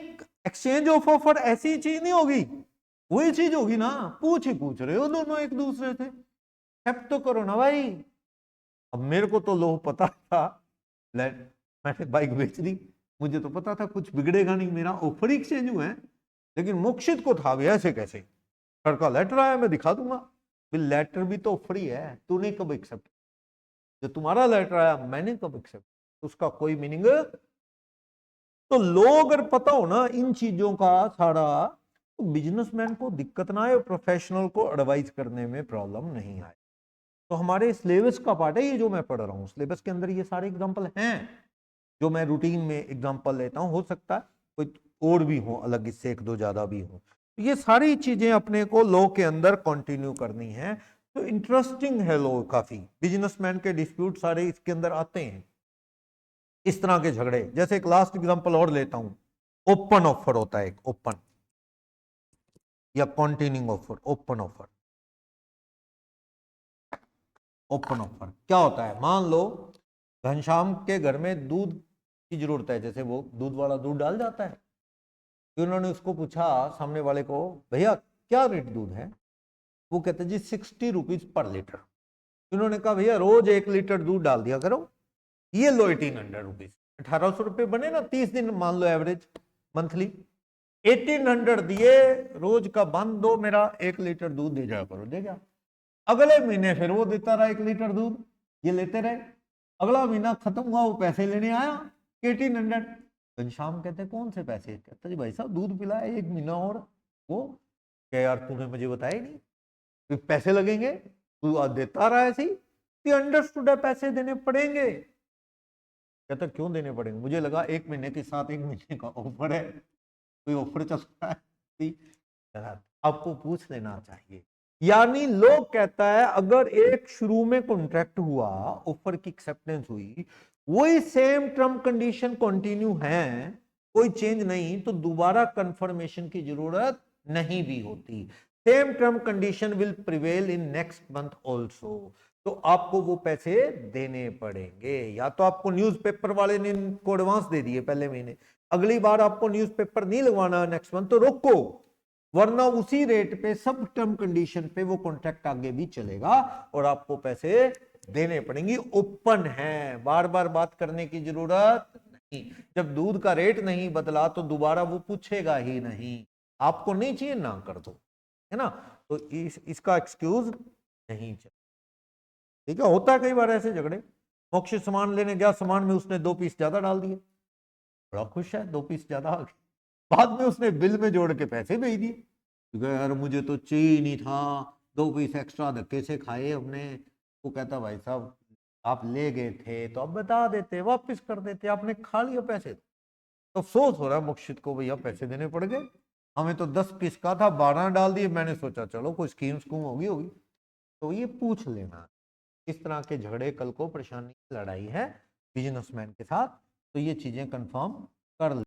एक्सचेंज ऑफ ऑफर ऐसी चीज नहीं होगी, वही चीज होगी ना, पूछ ही पूछ रहे हो दोनों एक दूसरे से, एक्सेप्ट तो करो ना भाई। अब मेरे को तो लोग पता था, मैंने बाइक बेच दी, मुझे तो पता था कुछ बिगड़ेगा नहीं, मेरा ऑफर ही एक्सचेंज हुआ है। लेकिन मोक्षित को था भी ऐसे कैसे, सर का लेटर आया मैं दिखा दूंगा, लेटर भी तो ऑफर ही है, तूने कब एक्सेप्ट, जो तुम्हारा लेटर आया मैंने कब एक्सेप्ट, उसका कोई मीनिंग। तो लोग अगर पता हो ना इन चीजों का सारा, तो बिजनेसमैन को दिक्कत ना आए, प्रोफेशनल को एडवाइस करने में प्रॉब्लम नहीं आए। तो हमारे सिलेबस का पार्ट है ये जो मैं पढ़ रहा हूँ, सिलेबस के अंदर ये सारे एग्जाम्पल हैं जो मैं रूटीन में एग्जाम्पल लेता हूँ, हो सकता है कोई और भी हो अलग, इससे एक दो ज्यादा भी हो। तो ये सारी चीजें अपने को लॉ के अंदर कंटिन्यू करनी है। तो इंटरेस्टिंग है लॉ काफी, बिजनेसमैन के डिस्प्यूट सारे इसके अंदर आते हैं, इस तरह के झगड़े। जैसे एक लास्ट एग्जांपल और लेता हूं, ओपन ऑफर होता है एक, ओपन या continuing offer, open offer. Open offer क्या होता है? मान लो घनश्याम के घर में दूध की जरूरत है, जैसे वो दूध वाला दूध डाल जाता है, तो उन्होंने उसको पूछा सामने वाले को, भैया क्या रेट दूध है? वो कहते जी 60 रुपीज पर लीटर। उन्होंने कहा भैया रोज 1 लीटर दूध डाल दिया करो, ये लो 1800 रुपीज, 1800 रुपये बने ना 30 दिन मान लो एवरेज मंथली, 1800 दिए, रोज का बंद दो, मेरा 1 लीटर दूध दे जाया करो। दे गया। अगले महीने फिर वो देता रहा 1 लीटर दूध, ये लेते रहे। अगला महीना खत्म हुआ, वो पैसे लेने आया 1800। घनश्याम कहते कौन से पैसे? कहता जी भाई साहब दूध पिलाया 1 महीना और। वो क्या यार तूने मुझे बताया नहीं, फिर पैसे लगेंगे, तू देता रहा ऐसे ही, अंडरस्टूड है पैसे देने पड़ेंगे। कहता क्यों देने पड़ेंगे? मुझे लगा 1 महीने के साथ 1 महीने का ऑफर है, कोई ऑफर चल रहा है। आपको पूछ लेना चाहिए। यानी लोग कहता है अगर एक शुरू में कॉन्ट्रैक्ट हुआ, ऑफर की एक्सेप्टेंस हुई, वही सेम टर्म कंडीशन कंटिन्यू है, कोई चेंज नहीं, तो दोबारा कंफर्मेशन की जरूरत नहीं भी होती। Same term condition will prevail in next month also, तो आपको वो पैसे देने पड़ेंगे। या तो आपको न्यूज़पेपर वाले ने इनको एडवांस दे दिए पहले महीने, अगली बार आपको न्यूज़पेपर नहीं लगवाना नेक्स्ट मंथ तो रोको, वरना उसी रेट पे सब टर्म कंडीशन पे वो कॉन्ट्रैक्ट आगे भी चलेगा और आपको पैसे देने पड़ेंगे। ओपन है, बार बार बात करने की जरूरत नहीं। जब दूध का रेट नहीं बदला तो दोबारा वो पूछेगा ही नहीं, आपको नहीं चाहिए ना कर दो, है ना। तो इसका एक्सक्यूज नहीं चल, ठीक है। होता है कई बार ऐसे झगड़े, मोक्षित सामान लेने गया, सामान में उसने 2 पीस ज्यादा डाल दिए, बड़ा खुश है 2 पीस ज्यादा आ गए, बाद में उसने बिल में जोड़ के पैसे भेज दिए, क्योंकि यार मुझे तो चाहिए नहीं था, 2 पीस एक्स्ट्रा धक्के से खाए हमने। वो कहता भाई साहब आप ले गए थे तो आप बता देते, वापस कर देते, आपने खा लिया पैसे। तो अफसोस हो रहा है मोक्षित को, भैया पैसे देने पड़ गए, हमें तो 10 पीस का था 12 डाल दिए, मैंने सोचा चलो कोई स्कीम होगी। तो ये पूछ लेना, इस तरह के झगड़े कल को परेशानी लड़ाई है बिजनेसमैन के साथ, तो ये चीजें कंफर्म कर ले।